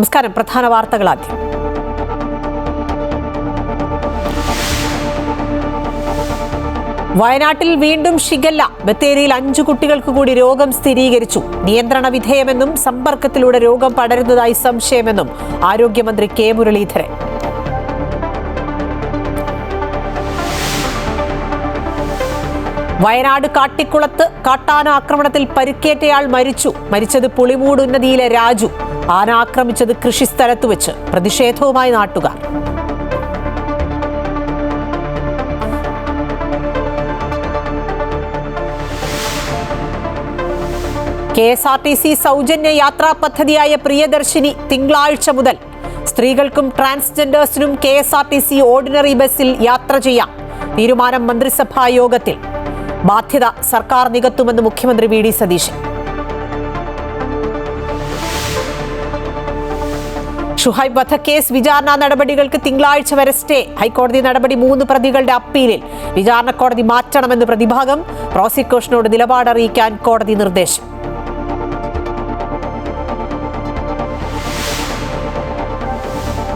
നമസ്കാരം. പ്രധാന വാർത്തകൾ ആദ്യം. വയനാട്ടിൽ വീണ്ടും ഷിഗല്ല. ബത്തേരിയിൽ 5 കുട്ടികൾക്ക് കൂടി രോഗം സ്ഥിരീകരിച്ചു. നിയന്ത്രണ വിധേയമെന്നും സമ്പർക്കത്തിലൂടെ രോഗം പടരുന്നതായി സംശയമെന്നും ആരോഗ്യമന്ത്രി കെ മുരളീധരൻ. വയനാട് കാട്ടിക്കുളത്ത് കാട്ടാന ആക്രമണത്തിൽ പരിക്കേറ്റയാൾ മരിച്ചത് പുളിമൂട് ഉന്നതിയിലെ രാജു. ആന ആക്രമിച്ചത് കൃഷിസ്ഥലത്ത് വെച്ച്. പ്രതിഷേധവുമായി നാട്ടുകാർ. KSRTC സൗജന്യ യാത്രാ പദ്ധതിയായ പ്രിയദർശിനി തിങ്കളാഴ്ച മുതൽ സ്ത്രീകൾക്കും ട്രാൻസ്ജെൻഡേഴ്സിനും KSRTC ഓർഡിനറി ബസ്സിൽ യാത്ര ചെയ്യാം. തീരുമാനം മന്ത്രിസഭാ യോഗത്തിൽ. ബാധ്യത സർക്കാർ നികത്തുമെന്ന് മുഖ്യമന്ത്രി VD സതീശൻ. ഷുഹൈബ് വധക്കേസ് വിചാരണ നടപടികൾക്ക് തിങ്കളാഴ്ച വരെ സ്റ്റേ. ഹൈക്കോടതി നടപടി 3 പ്രതികളുടെ അപ്പീലിൽ. വിചാരണ കോടതി മാറ്റണമെന്ന് പ്രതിഭാഗം. പ്രോസിക്യൂഷനോട് നിലപാടറിയിക്കാൻ കോടതി നിർദ്ദേശം.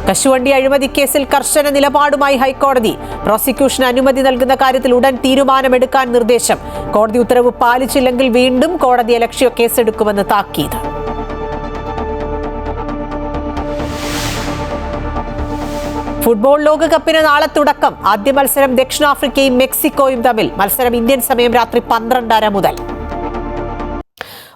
കശുവണ്ടി അഴിമതി കേസിൽ കർശന നിലപാടുമായി ഹൈക്കോടതി. പ്രോസിക്യൂഷന് അനുമതി നൽകുന്ന കാര്യത്തിൽ ഉടൻ തീരുമാനമെടുക്കാൻ നിർദ്ദേശം. കോടതി ഉത്തരവ് പാലിച്ചില്ലെങ്കിൽ വീണ്ടും കോടതിയലക്ഷ്യ കേസെടുക്കുമെന്ന് താക്കീത്. ഫുട്ബോൾ ലോകകപ്പിന് നാളെ തുടക്കം. ആദ്യ മത്സരം ദക്ഷിണാഫ്രിക്കയും മെക്സിക്കോയും തമ്മിൽ. മത്സരം ഇന്ത്യൻ സമയം രാത്രി 12:30 മുതൽ.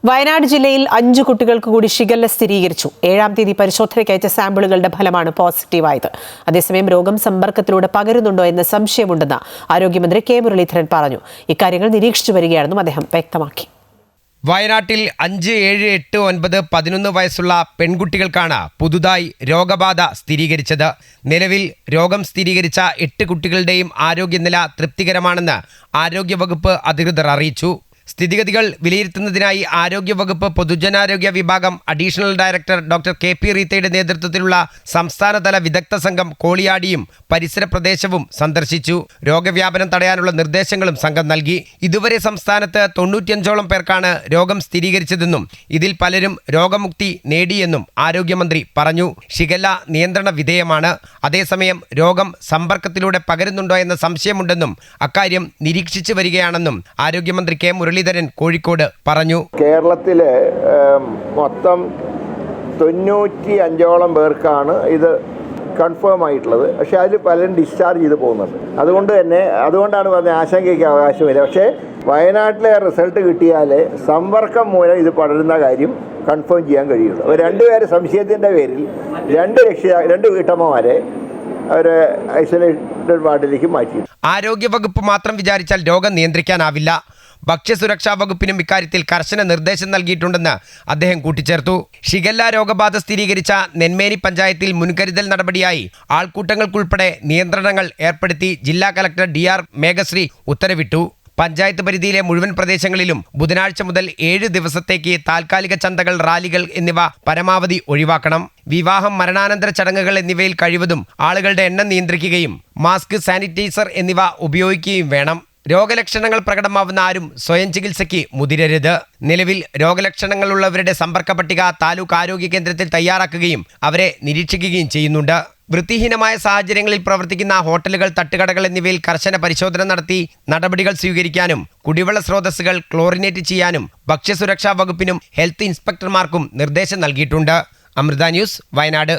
വയനാട് ജില്ലയിൽ 5 കുട്ടികൾക്ക് കൂടി ഷിഗല്ല സ്ഥിരീകരിച്ചു. 7-ാം തീയതി പരിശോധനയ്ക്ക് അയച്ച സാമ്പിളുകളുടെ ഫലമാണ് പോസിറ്റീവായത്. അതേസമയം രോഗം സമ്പർക്കത്തിലൂടെ പകരുന്നുണ്ടോ എന്ന സംശയമുണ്ടെന്ന് ആരോഗ്യമന്ത്രി കെ മുരളീധരൻ പറഞ്ഞു. ഇക്കാര്യങ്ങൾ നിരീക്ഷിച്ചു വരികയാണെന്നും അദ്ദേഹം വ്യക്തമാക്കി. വയനാട്ടിൽ 5, 7, 8, 9, 11 വയസ്സുള്ള പെൺകുട്ടികൾക്കാണ് പുതുതായി രോഗബാധ സ്ഥിരീകരിച്ചത്. നിലവിൽ രോഗം സ്ഥിരീകരിച്ച 8 കുട്ടികളുടെയും ആരോഗ്യനില തൃപ്തികരമാണെന്ന് ആരോഗ്യവകുപ്പ് അധികൃതർ അറിയിച്ചു. സ്ഥിതിഗതികൾ വിലയിരുത്തുന്നതിനായി ആരോഗ്യവകുപ്പ് പൊതുജനാരോഗ്യ വിഭാഗം അഡീഷണൽ ഡയറക്ടർ ഡോക്ടർ KP റീത്തയുടെ നേതൃത്വത്തിലുള്ള സംസ്ഥാനതല വിദഗ്ധ സംഘം കോളിയാടിയും പരിസര പ്രദേശവും സന്ദർശിച്ചു. രോഗവ്യാപനം തടയാനുള്ള നിർദ്ദേശങ്ങളും സംഘം നൽകി. ഇതുവരെ സംസ്ഥാനത്ത് 95ഓളം പേർക്കാണ് രോഗം സ്ഥിരീകരിച്ചതെന്നും ഇതിൽ പലരും രോഗമുക്തി നേടിയെന്നും ആരോഗ്യമന്ത്രി പറഞ്ഞു. ഷിഗല്ല നിയന്ത്രണ വിധേയമാണ്. അതേസമയം രോഗം സമ്പർക്കത്തിലൂടെ പകരുന്നുണ്ടോ എന്ന സംശയമുണ്ടെന്നും അക്കാര്യം നിരീക്ഷിച്ചു വരികയാണെന്നും ആരോഗ്യമന്ത്രി കെ മുരളീധരൻ കോഴിക്കോട് പറഞ്ഞു. കേരളത്തിലെ മൊത്തം 95ഓളം പേർക്കാണ് ഇത് കൺഫേം ആയിട്ടുള്ളത്. പക്ഷേ അതിൽ പലരും ഡിസ്ചാർജ് ചെയ്ത് പോകുന്നുണ്ട്. അതുകൊണ്ടാണ് പറഞ്ഞത് ആശങ്കയ്ക്ക് അവകാശമില്ല. പക്ഷേ വയനാട്ടിലെ റിസൾട്ട് കിട്ടിയാൽ സമ്പർക്കം മൂലം ഇത് പടരുന്ന കാര്യം കൺഫേം ചെയ്യാൻ കഴിയുള്ളൂ. അവർ 2 പേര് സംശയത്തിൻ്റെ പേരിൽ 2 വീട്ടമ്മമാരെ അവർ ഐസൊലേറ്റഡ് വാർഡിലേക്ക് മാറ്റി. ആരോഗ്യവകുപ്പ് മാത്രം വിചാരിച്ചാൽ രോഗം നിയന്ത്രിക്കാനാവില്ല. ഭക്ഷ്യസുരക്ഷാ വകുപ്പിനും ഇക്കാര്യത്തിൽ കർശന നിർദ്ദേശം നൽകിയിട്ടുണ്ടെന്ന് അദ്ദേഹം കൂട്ടിച്ചേർത്തു. ഷിഗല്ല രോഗബാധ സ്ഥിരീകരിച്ച നെന്മേനി പഞ്ചായത്തിൽ മുൻകരുതൽ നടപടിയായി ആൾക്കൂട്ടങ്ങൾക്കുൾപ്പെടെ നിയന്ത്രണങ്ങൾ ഏർപ്പെടുത്തി ജില്ലാ കലക്ടർ DR മേഘശ്രീ ഉത്തരവിട്ടു. പഞ്ചായത്ത് പരിധിയിലെ മുഴുവൻ പ്രദേശങ്ങളിലും ബുധനാഴ്ച മുതൽ 7 ദിവസത്തേക്ക് താൽക്കാലിക ചന്തകൾ, റാലികൾ എന്നിവ പരമാവധി ഒഴിവാക്കണം. വിവാഹം, മരണാനന്തര ചടങ്ങുകൾ എന്നിവയിൽ കഴിവതും ആളുകളുടെ എണ്ണം നിയന്ത്രിക്കുകയും മാസ്ക്, സാനിറ്റൈസർ എന്നിവ ഉപയോഗിക്കുകയും വേണം. രോഗലക്ഷണങ്ങൾ പ്രകടമാവുന്ന ആരും സ്വയം ചികിത്സയ്ക്ക് മുതിരരുത്. നിലവിൽ രോഗലക്ഷണങ്ങളുള്ളവരുടെ സമ്പർക്ക പട്ടിക താലൂക്ക് ആരോഗ്യ കേന്ദ്രത്തിൽ തയ്യാറാക്കുകയും അവരെ നിരീക്ഷിക്കുകയും ചെയ്യുന്നുണ്ട്. വൃത്തിഹീനമായ സാഹചര്യങ്ങളിൽ പ്രവർത്തിക്കുന്ന ഹോട്ടലുകൾ, തട്ടുകടകൾ എന്നിവയിൽ കർശന പരിശോധന നടത്തി നടപടികൾ സ്വീകരിക്കാനും കുടിവെള്ള സ്രോതസ്സുകൾ ക്ലോറിനേറ്റ് ചെയ്യാനും ഭക്ഷ്യസുരക്ഷാ വകുപ്പിനും ഹെൽത്ത് ഇൻസ്പെക്ടർമാർക്കും നിർദ്ദേശം നൽകിയിട്ടുണ്ട്. അമൃത ന്യൂസ്, വയനാട്.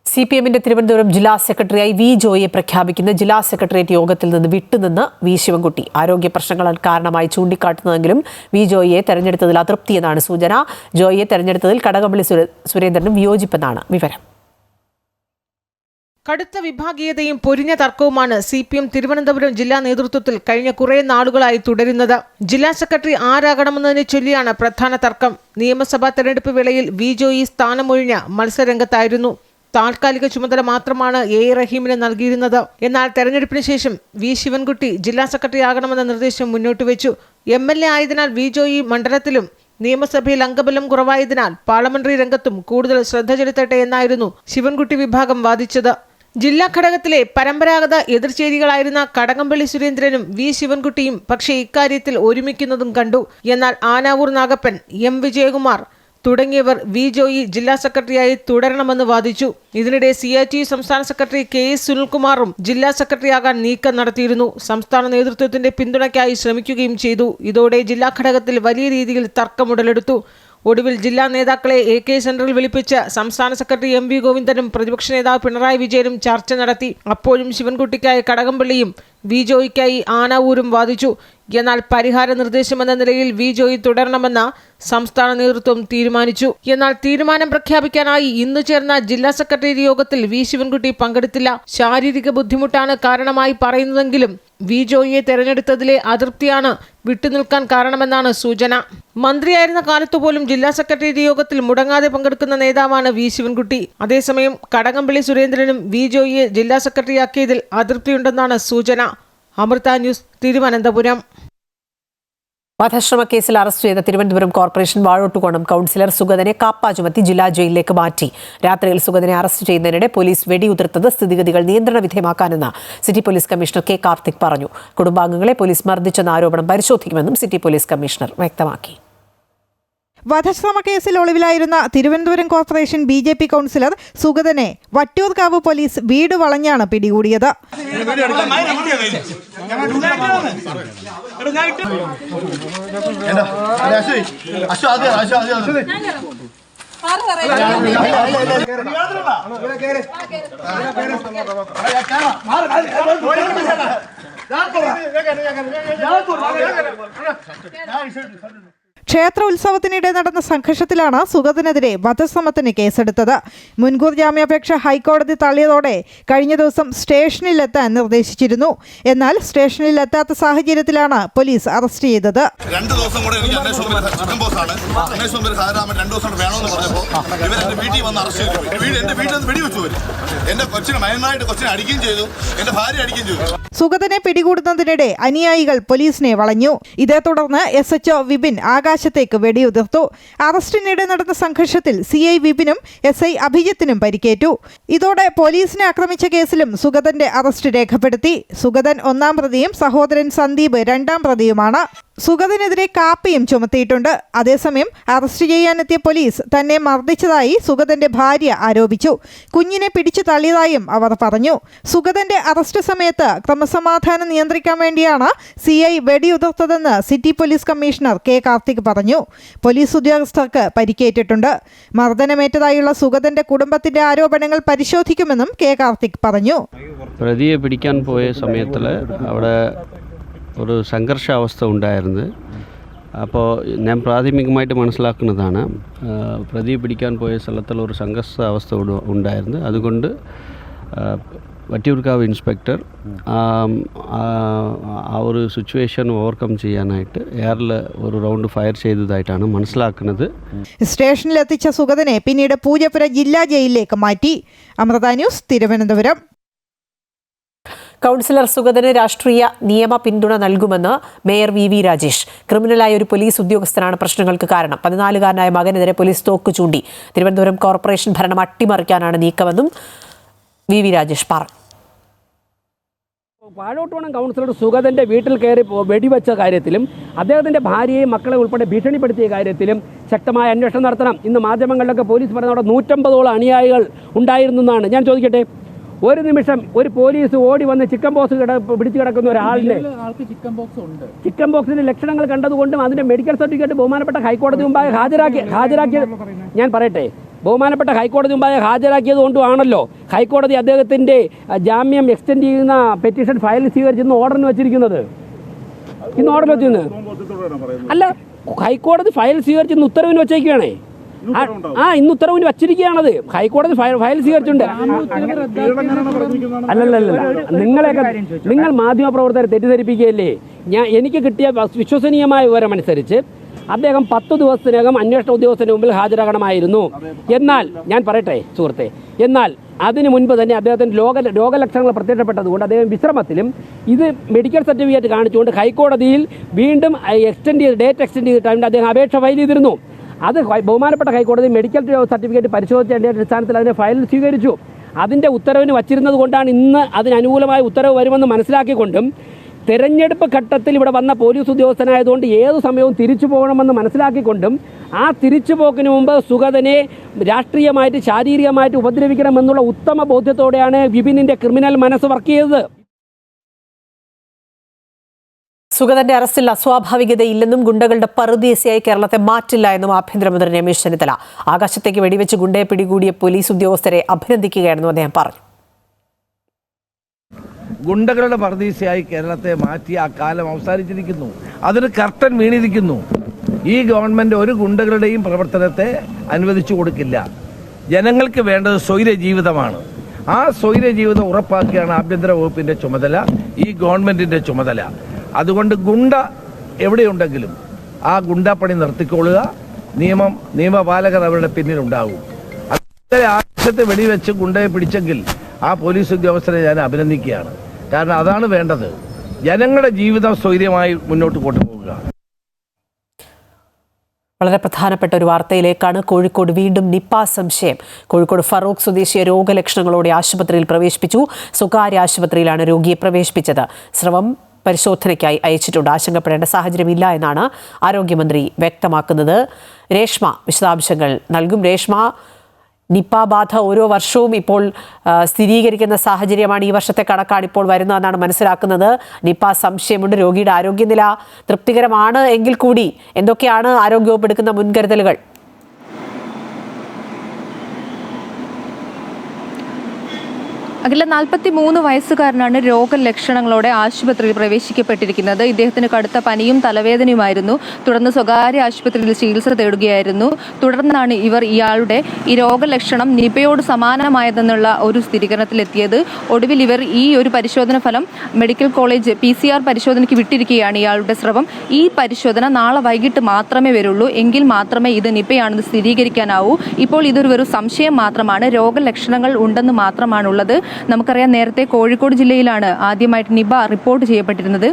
CPM-ന്റെ തിരുവനന്തപുരം ജില്ലാ സെക്രട്ടറിയായി V. ജോയിയെ പ്രഖ്യാപിക്കുന്ന ജില്ലാ സെക്രട്ടേറിയറ്റ് യോഗത്തിൽ നിന്ന് വിട്ടുനിന്ന് V. ശിവൻകുട്ടി. ആരോഗ്യ പ്രശ്നങ്ങൾ കാരണമായി ചൂണ്ടിക്കാട്ടുന്നതെങ്കിലും V. ജോയിയെ തെരഞ്ഞെടുത്തതിൽ അതൃപ്തിയെന്നാണ് സൂചന. ജോയിയെ തെരഞ്ഞെടുത്തതിൽ കടകംപള്ളി സുരേന്ദ്രനും വിയോജിപ്പെന്നാണ് വിവരം. കടുത്ത വിഭാഗീയതയും പൊരിഞ്ഞ തർക്കവുമാണ് CPM തിരുവനന്തപുരം ജില്ലാ നേതൃത്വത്തിൽ കഴിഞ്ഞ കുറേ നാളുകളായി തുടരുന്നത്. ജില്ലാ സെക്രട്ടറി ആരാകണമെന്നതിനെ ചൊല്ലിയാണ് പ്രധാന തർക്കം. നിയമസഭാ തെരഞ്ഞെടുപ്പ് വേളയിൽ V. ജോയി സ്ഥാനമൊഴിഞ്ഞ മത്സരരംഗത്തായിരുന്നു. താൽക്കാലിക ചുമതല മാത്രമാണ് A. റഹീമിന് നൽകിയിരുന്നത്. എന്നാൽ തെരഞ്ഞെടുപ്പിന് ശേഷം V. ശിവൻകുട്ടി ജില്ലാ സെക്രട്ടറി ആകണമെന്ന നിർദ്ദേശം മുന്നോട്ട് വെച്ചു. MLA ആയതിനാൽ V. ജോയി മണ്ഡലത്തിലും നിയമസഭയിൽ അംഗബലം കുറവായതിനാൽ പാർലമെന്ററി രംഗത്തും കൂടുതൽ ശ്രദ്ധ ചെലുത്തട്ടെ എന്നായിരുന്നു ശിവൻകുട്ടി വിഭാഗം വാദിച്ചത്. ജില്ലാ ഘടകത്തിലെ പരമ്പരാഗത എതിർചേരികളായിരുന്ന കടകംപള്ളി സുരേന്ദ്രനും V. ശിവൻകുട്ടിയും പക്ഷേ ഇക്കാര്യത്തിൽ ഒരുമിക്കുന്നതും കണ്ടു. എന്നാൽ ആനാവൂർ നാഗപ്പൻ, M. വിജയകുമാർ, തുടങ്ങിയവർ വി ജോയി ജില്ലാ സെക്രട്ടറിയായി തുടരണമെന്ന് വാദിച്ചു. ഇതിനിടെ CITU സംസ്ഥാന സെക്രട്ടറി KS സുനിൽകുമാറും ജില്ലാ സെക്രട്ടറിയാകാൻ നീക്കം നടത്തിയിരുന്നു. സംസ്ഥാന നേതൃത്വത്തിന്റെ പിന്തുണയ്ക്കായി ശ്രമിക്കുകയും ചെയ്തു. ഇതോടെ ജില്ലാ ഘടകത്തിൽ വലിയ രീതിയിൽ തർക്കമുടലെടുത്തു. ഒടുവിൽ ജില്ലാ നേതാക്കളെ AK സെന്ററിൽ വിളിപ്പിച്ച് സംസ്ഥാന സെക്രട്ടറി MV ഗോവിന്ദനും പ്രതിപക്ഷ നേതാവ് പിണറായി വിജയനും ചർച്ച നടത്തി. അപ്പോഴും ശിവൻകുട്ടിക്കായി കടകംപള്ളിയും വി ജോയിക്കായി ആനാവൂരും വാദിച്ചു. എന്നാൽ പരിഹാര നിർദ്ദേശമെന്ന നിലയിൽ വി ജോയി തുടരണമെന്ന് സംസ്ഥാന നേതൃത്വം തീരുമാനിച്ചു. എന്നാൽ തീരുമാനം പ്രഖ്യാപിക്കാനായി ഇന്ന് ചേർന്ന ജില്ലാ സെക്രട്ടേറിയറ്റ് യോഗത്തിൽ വി ശിവൻകുട്ടി പങ്കെടുത്തില്ല. ശാരീരിക ബുദ്ധിമുട്ടാണ് കാരണമായി പറയുന്നതെങ്കിലും വി ജോയിയെ തെരഞ്ഞെടുത്തതിലെ അതൃപ്തിയാണ് വിട്ടുനിൽക്കാൻ കാരണമെന്നാണ് സൂചന. മന്ത്രിയായിരുന്ന കാലത്തുപോലും ജില്ലാ സെക്രട്ടേറിയറ്റ് യോഗത്തിൽ മുടങ്ങാതെ പങ്കെടുക്കുന്ന നേതാവാണ് വി ശിവൻകുട്ടി. അതേസമയം കടകംപള്ളി സുരേന്ദ്രനും വി ജോയിയെ ജില്ലാ സെക്രട്ടറിയാക്കിയതിൽ അതൃപ്തിയുണ്ടെന്നാണ് സൂചന. അമൃത ന്യൂസ്, തിരുവനന്തപുരം. വധശ്രമ കേസിൽ അറസ്റ്റ് ചെയ്ത തിരുവനന്തപുരം കോർപ്പറേഷൻ വാഴോട്ടുകോണം കൗൺസിലർ സുഗതനെ കാപ്പ ചുമത്തി ജില്ലാ ജയിലിലേക്ക് മാറ്റി. രാത്രിയിൽ സുഗതനെ അറസ്റ്റ് ചെയ്യുന്നതിനിടെ പോലീസ് വെടിയുതിർത്തത് സ്ഥിതിഗതികൾ നിയന്ത്രണ വിധേയമാക്കാനെന്ന് city police commissioner K. Karthik പറഞ്ഞു. കുടുംബാംഗങ്ങളെ പോലീസ് മർദ്ദിച്ചെന്ന ആരോപണം പരിശോധിക്കുമെന്നും സിറ്റി പോലീസ് കമ്മീഷണർ വ്യക്തമാക്കി. വധശ്രമ കേസിൽ ഒളിവിലായിരുന്ന തിരുവനന്തപുരം കോർപ്പറേഷൻ BJP കൗൺസിലർ സുഗതനെ വട്ടിയൂർക്കാവ് പോലീസ് വീട് വളഞ്ഞാണ് പിടികൂടിയത്. ക്ഷേത്ര ഉത്സവത്തിനിടെ നടന്ന സംഘർഷത്തിലാണ് സുഗതനെതിരെ വധശ്രമത്തിന് കേസെടുത്തത്. മുൻകൂർ ജാമ്യാപേക്ഷ ഹൈക്കോടതി തള്ളിയതോടെ കഴിഞ്ഞ ദിവസം സ്റ്റേഷനിലെത്താൻ നിർദ്ദേശിച്ചിരുന്നു. എന്നാൽ സ്റ്റേഷനിലെത്താത്ത സാഹചര്യത്തിലാണ് പോലീസ് അറസ്റ്റ് ചെയ്തത്. 2 ദിവസം കൂടെ എനിക്ക് വീട്ടിൽ വന്ന് അറസ്റ്റ് ചെയ്തു. എന്റെ വീട്ടിൽ നിന്ന് വെടിവെച്ചു. എന്റെ കൊച്ചിനെ അടിക്കുകയും ചെയ്തു. എന്റെ ഭാര്യ അടിക്കുകയും ചെയ്തു. സുഗതനെ പിടികൂടുന്നതിനിടെ അനുയായികൾ പോലീസിനെ വളഞ്ഞു. ഇതേ തുടർന്ന് SHO വിപിൻ ആകാശത്തേക്ക് വെടിയുതിർത്തു. അറസ്റ്റിനിടെ നടന്ന സംഘർഷത്തിൽ CI വിപിനും SI അഭിജിത്തിനും പരിക്കേറ്റു. ഇതോടെ പോലീസിനെ ആക്രമിച്ച കേസിലും സുഗതന്റെ അറസ്റ്റ് രേഖപ്പെടുത്തി. സുഗതൻ 1-ാം പ്രതിയും സഹോദരൻ സന്ദീപ് 2-ാം പ്രതിയുമാണ്. സുഗതനെതിരെ കാപ്പയും ചുമത്തിയിട്ടുണ്ട്. അതേസമയം അറസ്റ്റ് ചെയ്യാനെത്തിയ പോലീസ് തന്നെ മർദ്ദിച്ചതായി സുഗതന്റെ ഭാര്യ ആരോപിച്ചു. കുഞ്ഞിനെ പിടിച്ചു തള്ളിയതായും അവർ പറഞ്ഞു. സുഗതന്റെ അറസ്റ്റ് സമയത്ത് ക്രമസമാധാനം നിയന്ത്രിക്കാൻ വേണ്ടിയാണ് CI വെടിയുതിർത്തതെന്ന് city police commissioner K. Karthik പറഞ്ഞു. പോലീസ് ഉദ്യോഗസ്ഥർക്ക് പരിക്കേറ്റിട്ടുണ്ട്. മർദ്ദനമേറ്റതായുള്ള സുഗതന്റെ കുടുംബത്തിന്റെ ആരോപണങ്ങൾ പരിശോധിക്കുമെന്നും K. കാർത്തിക് പറഞ്ഞു. പ്രതിയെ പിടിക്കാൻ പോയ സമയത്തിൽ അവിടെ ഒരു സംഘർഷാവസ്ഥ ഉണ്ടായിരുന്നു. അപ്പോൾ ഞാൻ പ്രാഥമികമായിട്ട് മനസ്സിലാക്കുന്നതാണ് പ്രതിയെ പിടിക്കാൻ പോയ സ്ഥലത്തിൽ ഒരു സംഘർഷാവസ്ഥ ഉണ്ടായിരുന്നു. അതുകൊണ്ട് വട്ടിയൂർക്കാവ് ഇൻസ്പെക്ടർ ആ ഒരു സിറ്റുവേഷൻ ഓവർകം ചെയ്യാനായിട്ട് എയറിൽ ഒരു റൗണ്ട് ഫയർ ചെയ്തതായിട്ടാണ് മനസ്സിലാക്കുന്നത്. സ്റ്റേഷനിലെത്തിച്ച സുഗതനെ പിന്നീട് പൂജപ്പുര ജില്ലാ ജയിലിലേക്ക് മാറ്റി. അമൃത ന്യൂസ്, തിരുവനന്തപുരം. കൗൺസിലർ സുഗതന് രാഷ്ട്രീയ നിയമ പിന്തുണ നൽകുമെന്ന് മേയർ VV രാജേഷ്. ക്രിമിനലായ ഒരു പോലീസ് ഉദ്യോഗസ്ഥനാണ് പ്രശ്നങ്ങൾക്ക് കാരണം. 14-കാരനായ മകനെതിരെ പോലീസ് തോക്ക് ചൂണ്ടി. തിരുവനന്തപുരം കോർപ്പറേഷൻ ഭരണം അട്ടിമറിക്കാനാണ് നീക്കമെന്നും VV രാജേഷ് പറഞ്ഞു. വാഴോട്ടുകോണം കൗൺസിലർ സുഗതന്റെ വീട്ടിൽ കയറി വെടിവെച്ച കാര്യത്തിലും അദ്ദേഹത്തിന്റെ ഭാര്യയെയും മക്കളെ ഉൾപ്പെടെ ഭീഷണിപ്പെടുത്തിയ കാര്യത്തിലും ശക്തമായ അന്വേഷണം നടത്തണം. ഇന്ന് മാധ്യമങ്ങളിലൊക്കെ പോലീസ് പറഞ്ഞ അവിടെ 150ഓളം അനുയായികൾ ഉണ്ടായിരുന്നു എന്നാണ്. ഞാൻ ചോദിക്കട്ടെ, ഒരു നിമിഷം ഒരു പോലീസ് ഓടി വന്ന് ചിക്കൻ ബോക്സ് പിടിച്ചു കിടക്കുന്ന ഒരാളിനെ ചിക്കൻ ബോക്സിന്റെ ലക്ഷണങ്ങൾ കണ്ടതുകൊണ്ടും അതിന്റെ മെഡിക്കൽ സർട്ടിഫിക്കറ്റ് ബഹുമാനപ്പെട്ട ഹൈക്കോടതി മുമ്പാകെ ഹാജരാക്കിയത് ഞാൻ പറയട്ടെ, ബഹുമാനപ്പെട്ട ഹൈക്കോടതി മുമ്പാകെ ഹാജരാക്കിയത് കൊണ്ടുമാണല്ലോ ഹൈക്കോടതി അദ്ദേഹത്തിന്റെ ജാമ്യം എക്സ്റ്റെൻഡ് ചെയ്യുന്ന പെറ്റീഷൻ ഫയൽ സ്വീകരിച്ചെന്ന് ഓർഡറിന് വെച്ചിരിക്കുന്നത്. ഇന്ന് ഓർഡർ വെച്ചിരുന്നത് അല്ല, ഹൈക്കോടതി ഫയൽ സ്വീകരിച്ചെന്ന് ഉത്തരവിന് വെച്ചേക്കുകയാണേ. ഇന്ന് ഉത്തരവിന് വച്ചിരിക്കുകയാണത്. ഹൈക്കോടതി ഫയൽ സ്വീകരിച്ചിട്ടുണ്ട്. അല്ലല്ല, നിങ്ങൾ മാധ്യമപ്രവർത്തകരെ തെറ്റിദ്ധരിപ്പിക്കുകയല്ലേ. എനിക്ക് കിട്ടിയ വിശ്വസനീയമായ വിവരമനുസരിച്ച് അദ്ദേഹം 10 ദിവസത്തിനകം അന്വേഷണ ഉദ്യോഗസ്ഥന് മുമ്പിൽ ഹാജരാകണമായിരുന്നു. എന്നാൽ ഞാൻ പറയട്ടെ സുഹൃത്തെ, എന്നാൽ അതിനു മുൻപ് തന്നെ അദ്ദേഹത്തിന് രോഗലക്ഷണങ്ങൾ പ്രത്യക്ഷപ്പെട്ടതുകൊണ്ട് അദ്ദേഹം വിശ്രമത്തിലും ഇത് മെഡിക്കൽ സർട്ടിഫിക്കറ്റ് കാണിച്ചുകൊണ്ട് ഹൈക്കോടതിയിൽ വീണ്ടും ഡേറ്റ് എക്സ്റ്റെൻഡ് ചെയ്തിട്ടാണ് അദ്ദേഹം അപേക്ഷ ഫയൽ ചെയ്തിരുന്നു. അത് ബഹുമാനപ്പെട്ട ഹൈക്കോടതി മെഡിക്കൽ സർട്ടിഫിക്കറ്റ് പരിശോധിച്ചതിൻ്റെ അടിസ്ഥാനത്തിൽ അതിനെ ഫയൽ സ്വീകരിച്ചു. അതിൻ്റെ ഉത്തരവിന് വച്ചിരുന്നത് കൊണ്ടാണ് ഇന്ന് അതിനനുകൂലമായ ഉത്തരവ് വരുമെന്ന് മനസ്സിലാക്കിക്കൊണ്ടും തെരഞ്ഞെടുപ്പ് ഘട്ടത്തിൽ ഇവിടെ വന്ന പോലീസ് ഉദ്യോഗസ്ഥനായതുകൊണ്ട് ഏതു സമയവും തിരിച്ചു പോകണമെന്ന് മനസ്സിലാക്കിക്കൊണ്ടും ആ തിരിച്ചുപോക്കിന് മുമ്പ് സുഗതനെ രാഷ്ട്രീയമായിട്ട് ശാരീരികമായിട്ട് ഉപദ്രവിക്കണമെന്നുള്ള ഉത്തമ ബോധ്യത്തോടെയാണ് വിപിനിൻ്റെ ക്രിമിനൽ മനസ്സ് വർക്ക് ചെയ്തത്. സുഗതന്റെ അറസ്റ്റിൽ അസ്വാഭാവികതയില്ലെന്നും ഗുണ്ടകളുടെ പറുദീസയായി കേരളത്തെ മാറ്റില്ല എന്നും ആഭ്യന്തരമന്ത്രി രമേശ് ചെന്നിത്തല. ആകാശത്തേക്ക് വെടിവെച്ച് ഗുണ്ടയെ പിടികൂടിയ പോലീസ് ഉദ്യോഗസ്ഥരെ അഭിനന്ദിക്കുകയാണെന്നും അദ്ദേഹം പറഞ്ഞു. ഗുണ്ടകളുടെ പറുദീസയായി കേരളത്തെ മാറ്റി ആ കാലം അവസാനിച്ചിരിക്കുന്നു. അതിന് കർട്ടൻ വീണിരിക്കുന്നു. ഈ ഗവൺമെൻറ് ഒരു ഗുണ്ടകളുടെയും പ്രവർത്തനത്തെ അനുവദിച്ചു കൊടുക്കില്ല. ജനങ്ങൾക്ക് വേണ്ടത് സ്വൈര ജീവിതമാണ്. ആ സ്വൈര ജീവിതം ഉറപ്പാക്കിയാണ് ആഭ്യന്തര വകുപ്പിൻ്റെ ചുമതല, ഈ ഗവൺമെൻറ്റിൻ്റെ ചുമതല. അതുകൊണ്ട് ഗുണ്ട എവിടെയുണ്ടെങ്കിലും ആ ഗുണ്ടപ്പണി നിർത്തിക്കൊള്ളുക. നിയമപാലകർ അവരുടെ പിന്നിലുണ്ടാകും. അതുപോലെ ആകാശത്തെ വെടിവെച്ച് ഗുണ്ടയെ പിടിച്ചെങ്കിൽ ആ പോലീസ് ഉദ്യോഗസ്ഥരെ ഞാൻ അഭിനന്ദിക്കുകയാണ്. കാരണം അതാണ് വേണ്ടത്. ജനങ്ങളുടെ ജീവിതം സ്വൈര്യമായി മുന്നോട്ട് കൊണ്ടുപോകുക. വളരെ പ്രധാനപ്പെട്ട ഒരു വാർത്തയിലേക്കാണ്. കോഴിക്കോട് വീണ്ടും നിപ്പ സംശയം. കോഴിക്കോട് ഫറൂഖ് സ്വദേശിയെ രോഗലക്ഷണങ്ങളോടെ ആശുപത്രിയിൽ പ്രവേശിപ്പിച്ചു. സ്വകാര്യ ആശുപത്രിയിലാണ് രോഗിയെ പ്രവേശിപ്പിച്ചത്. സ്രവം പരിശോധനയ്ക്കായി അയച്ചിട്ടുണ്ട്. ആശങ്കപ്പെടേണ്ട സാഹചര്യമില്ല എന്നാണ് ആരോഗ്യമന്ത്രി വ്യക്തമാക്കുന്നത്. രേഷ്മ വിശദാംശങ്ങൾ നൽകും. രേഷ്മ, നിപ്പ ബാധ ഓരോ വർഷവും ഇപ്പോൾ സ്ഥിരീകരിക്കുന്ന സാഹചര്യമാണ്. ഈ വർഷത്തെ കണക്കാണ് ഇപ്പോൾ വരുന്നതെന്നാണ് മനസ്സിലാക്കുന്നത്. നിപ്പ സംശയമുണ്ട്. രോഗിയുടെ ആരോഗ്യനില തൃപ്തികരമാണ് എങ്കിൽ കൂടി എന്തൊക്കെയാണ് ആരോഗ്യവകുപ്പ് എടുക്കുന്ന മുൻകരുതലുകൾ? അഖില 43 വയസ്സുകാരനാണ് രോഗലക്ഷണങ്ങളോടെ ആശുപത്രിയിൽ പ്രവേശിക്കപ്പെട്ടിരിക്കുന്നത്. ഇദ്ദേഹത്തിന് കടുത്ത പനിയും തലവേദനയുമായിരുന്നു. തുടർന്ന് സ്വകാര്യ ആശുപത്രിയിൽ ചികിത്സ തേടുകയായിരുന്നു. തുടർന്നാണ് ഇയാളുടെ ഈ രോഗലക്ഷണം നിപയോട് സമാനമായതെന്നുള്ള ഒരു സ്ഥിരീകരണത്തിലെത്തിയത്. ഒടുവിൽ ഇവർ ഈ ഒരു പരിശോധന ഫലം മെഡിക്കൽ കോളേജ് PCR പരിശോധനയ്ക്ക് വിട്ടിരിക്കുകയാണ്. ഇയാളുടെ സ്രവം ഈ പരിശോധന നാളെ വൈകിട്ട് മാത്രമേ വരുള്ളൂ. എങ്കിൽ മാത്രമേ ഇത് നിപയാണെന്ന് സ്ഥിരീകരിക്കാനാവൂ. ഇപ്പോൾ ഇതൊരു വെറും സംശയം മാത്രമാണ്. രോഗലക്ഷണങ്ങൾ ഉണ്ടെന്ന് മാത്രമാണുള്ളത്. നമുക്കറിയാം, നേരത്തെ കോഴിക്കോട് ജില്ലയിലാണ് ആദ്യമായിട്ട് നിപ റിപ്പോർട്ട് ചെയ്യപ്പെട്ടിരുന്നത്.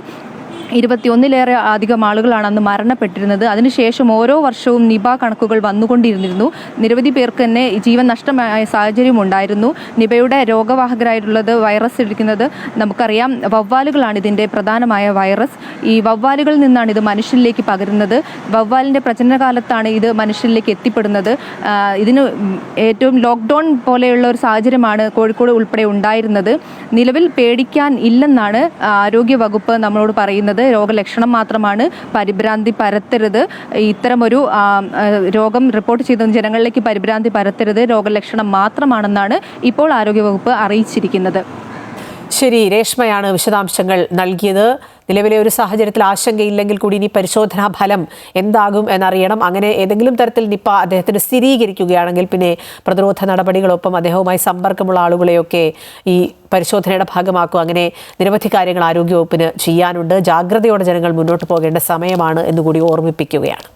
21-ലേറെ അധികം ആളുകളാണ് അന്ന് മരണപ്പെട്ടിരുന്നത്. അതിനുശേഷം ഓരോ വർഷവും നിപ കണക്കുകൾ വന്നുകൊണ്ടിരുന്നിരുന്നു. നിരവധി പേർക്ക് തന്നെ ജീവൻ നഷ്ടമായ സാഹചര്യം ഉണ്ടായിരുന്നു. നിപയുടെ രോഗവാഹകരായിട്ടുള്ളത് വൈറസ് ഇരിക്കുന്നത് നമുക്കറിയാം. വവ്വാലുകളാണ് ഇതിൻ്റെ പ്രധാനമായ വൈറസ്. ഈ വവ്വാലുകളിൽ നിന്നാണ് ഇത് മനുഷ്യരിലേക്ക് പകരുന്നത്. വവ്വാലിൻ്റെ പ്രജനനകാലത്താണ് ഇത് മനുഷ്യരിലേക്ക് എത്തിപ്പെടുന്നത്. ഇതിന് ഏറ്റവും ലോക്ക്ഡൗൺ പോലെയുള്ള ഒരു സാഹചര്യമാണ് കോഴിക്കോട് ഉൾപ്പെടെ ഉണ്ടായിരുന്നത്. നിലവിൽ പേടിക്കാൻ ഇല്ലെന്നാണ് ആരോഗ്യവകുപ്പ് നമ്മളോട് പറയുന്നത്. രോഗലക്ഷണം മാത്രമാണ്, പരിഭ്രാന്തി പരത്തരുത്. ഇത്തരമൊരു രോഗം റിപ്പോർട്ട് ചെയ്ത ജനങ്ങളിലേക്ക് പരിഭ്രാന്തി പരത്തരുത്, രോഗലക്ഷണം മാത്രമാണെന്നാണ് ഇപ്പോൾ ആരോഗ്യവകുപ്പ് അറിയിച്ചിരിക്കുന്നത്. ശരി, രേഷ്മയാണ് വിശദാംശങ്ങൾ നൽകിയത്. നിലവിലെ ഒരു സാഹചര്യത്തിൽ ആശങ്കയില്ലെങ്കിൽ കൂടി ഇനി പരിശോധനാ ഫലം എന്താകും എന്നറിയണം. അങ്ങനെ ഏതെങ്കിലും തരത്തിൽ നിപ്പ അദ്ദേഹത്തിന് സ്ഥിരീകരിക്കുകയാണെങ്കിൽ പിന്നെ പ്രതിരോധ നടപടികളൊപ്പം അദ്ദേഹവുമായി സമ്പർക്കമുള്ള ആളുകളെയൊക്കെ ഈ പരിശോധനയുടെ ഭാഗമാക്കും. അങ്ങനെ നിരവധി കാര്യങ്ങൾ ആരോഗ്യവകുപ്പിന് ചെയ്യാനുണ്ട്. ജാഗ്രതയോടെ ജനങ്ങൾ മുന്നോട്ട് പോകേണ്ട സമയമാണ് എന്നുകൂടി ഓർമ്മിപ്പിക്കുകയാണ്.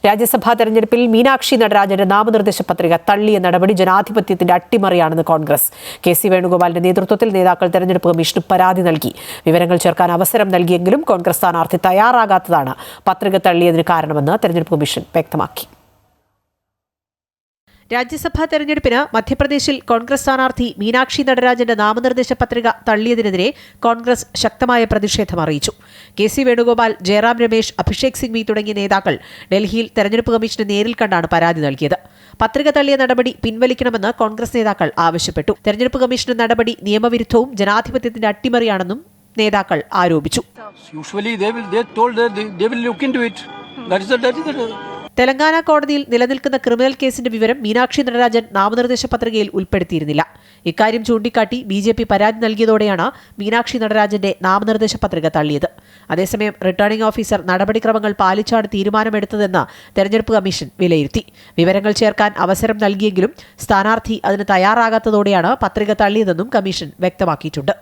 രാജ്യസഭാ തെരഞ്ഞെടുപ്പിൽ മീനാക്ഷി നടരാജന്റെ നാമനിർദ്ദേശ പത്രിക തള്ളിയ നടപടി ജനാധിപത്യത്തിന്റെ അട്ടിമറിയാണെന്ന് കോൺഗ്രസ്. KC വേണുഗോപാലിന്റെ നേതൃത്വത്തിൽ നേതാക്കൾ തെരഞ്ഞെടുപ്പ് കമ്മീഷന് പരാതി നൽകി. വിവരങ്ങൾ ചേർക്കാൻ അവസരം നൽകിയെങ്കിലും കോൺഗ്രസ് സ്ഥാനാർത്ഥി തയ്യാറാകാത്തതാണ് പത്രിക തള്ളിയതിന് കാരണമെന്ന് തെരഞ്ഞെടുപ്പ് കമ്മീഷൻ വ്യക്തമാക്കി. രാജ്യസഭാ തെരഞ്ഞെടുപ്പിന് മധ്യപ്രദേശിൽ കോൺഗ്രസ് സ്ഥാനാർത്ഥി മീനാക്ഷി നടരാജന്റെ നാമനിർദ്ദേശ പത്രിക തള്ളിയതിനെതിരെ കോൺഗ്രസ് ശക്തമായ പ്രതിഷേധം അറിയിച്ചു. KC വേണുഗോപാൽ, ജയറാം രമേശ്, അഭിഷേക് സിംഗ്വി തുടങ്ങിയ നേതാക്കൾ ഡൽഹിയിൽ തെരഞ്ഞെടുപ്പ് കമ്മീഷനെ നേരിൽ കണ്ടാണ് പരാതി നൽകിയത്. പത്രിക തള്ളിയ നടപടി പിൻവലിക്കണമെന്ന് കോൺഗ്രസ് നേതാക്കൾ ആവശ്യപ്പെട്ടു. തെരഞ്ഞെടുപ്പ് കമ്മീഷന്റെ നടപടി നിയമവിരുദ്ധവും ജനാധിപത്യത്തിന്റെ അട്ടിമറിയാണെന്നും നേതാക്കൾ ആരോപിച്ചു. തെലങ്കാന കോടതിയിൽ നിലനിൽക്കുന്ന ക്രിമിനൽ കേസിന്റെ വിവരം മീനാക്ഷി നടരാജൻ നാമനിർദ്ദേശ പത്രികയിൽ ഉൾപ്പെടുത്തിയിരുന്നില്ല. ഇക്കാര്യം ചൂണ്ടിക്കാട്ടി BJP പരാതി നൽകിയതോടെയാണ് മീനാക്ഷി നടരാജന്റെ നാമനിർദ്ദേശ പത്രിക തള്ളിയത്. അതേസമയം റിട്ടേണിംഗ് ഓഫീസർ നടപടിക്രമങ്ങൾ പാലിച്ചാണ് തീരുമാനമെടുത്തതെന്ന് തെരഞ്ഞെടുപ്പ് കമ്മീഷൻ വിലയിരുത്തി. വിവരങ്ങൾ ചേർക്കാൻ അവസരം നൽകിയെങ്കിലും സ്ഥാനാർത്ഥി അതിന് തയ്യാറാകാത്തതോടെയാണ് പത്രിക തള്ളിയതെന്നും കമ്മീഷൻ വ്യക്തമാക്കിയിട്ടുണ്ട്.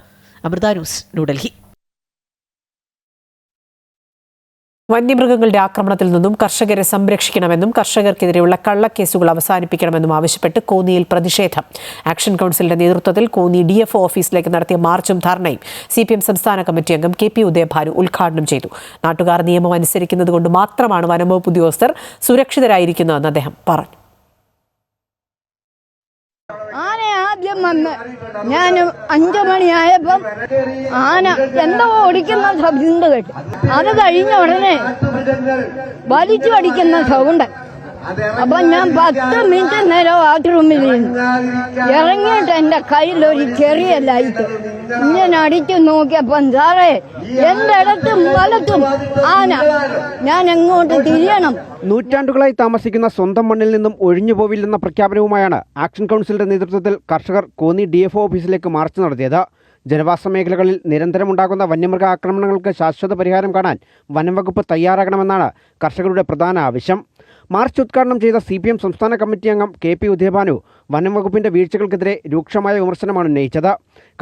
അമൃത ന്യൂസ്, ന്യൂഡൽഹി. വന്യമൃഗങ്ങളുടെ ആക്രമണത്തിൽ നിന്നും കർഷകരെ സംരക്ഷിക്കണമെന്നും കർഷകർക്കെതിരെയുള്ള കള്ളക്കേസുകൾ അവസാനിപ്പിക്കണമെന്നും ആവശ്യപ്പെട്ട് കോന്നിയിൽ പ്രതിഷേധം. ആക്ഷൻ കൗൺസിലിന്റെ നേതൃത്വത്തിൽ കോന്നി DFO ഓഫീസിലേക്ക് നടത്തിയ മാർച്ചും ധർണയും CPM സംസ്ഥാന കമ്മിറ്റി അംഗം KP ഉദയഭാനു ഉദ്ഘാടനം ചെയ്തു. നാട്ടുകാർ നിയമം അനുസരിക്കുന്നത് കൊണ്ട് മാത്രമാണ് വനംവകുപ്പ് ഉദ്യോഗസ്ഥർ സുരക്ഷിതരായിരിക്കുന്നതെന്ന് അദ്ദേഹം പറഞ്ഞു. ആനയെ ആദ്യം ആദ്യം വന്ന് ഞാൻ 5 മണിയായപ്പം ആന എന്തോ ഓടിക്കുന്ന സൗണ്ട് കേട്ടു. അത് കഴിഞ്ഞ ഉടനെ വലിച്ചു അടിക്കുന്ന സൗണ്ട്. അപ്പൊ ഞാൻ 10 മിനിറ്റ് നേരം ബാത്റൂമിൽ ഇറങ്ങിയിട്ട് എന്റെ കയ്യിലൊരു ചെറിയ ലൈറ്റ് ഞാൻ അടിച്ചു നോക്കിയപ്പം സാറേ എന്റെ ഇടത്തും വലത്തും ആന. ഞാൻ എങ്ങോട്ട് തിരിയണം? നൂറ്റാണ്ടുകളായി താമസിക്കുന്ന സ്വന്തം മണ്ണിൽ നിന്നും ഒഴിഞ്ഞുപോവില്ലെന്ന പ്രഖ്യാപനവുമായാണ് ആക്ഷൻ കൗൺസിലിന്റെ നേതൃത്വത്തിൽ കർഷകർ കോന്നി DFO ഓഫീസിലേക്ക് മാർച്ച് നടത്തിയത്. ജനവാസ മേഖലകളിൽ നിരന്തരമുണ്ടാകുന്ന വന്യമൃഗ ആക്രമണങ്ങൾക്ക് ശാശ്വത പരിഹാരം കാണാൻ വനംവകുപ്പ് തയ്യാറാകണമെന്നാണ് കർഷകരുടെ പ്രധാന ആവശ്യം. മാർച്ച് ഉദ്ഘാടനം ചെയ്ത CPM സംസ്ഥാന കമ്മിറ്റി അംഗം KP ഉദയഭാനു വനംവകുപ്പിന്റെ വീഴ്ചകൾക്കെതിരെ രൂക്ഷമായ വിമർശനമാണ് ഉന്നയിച്ചത്.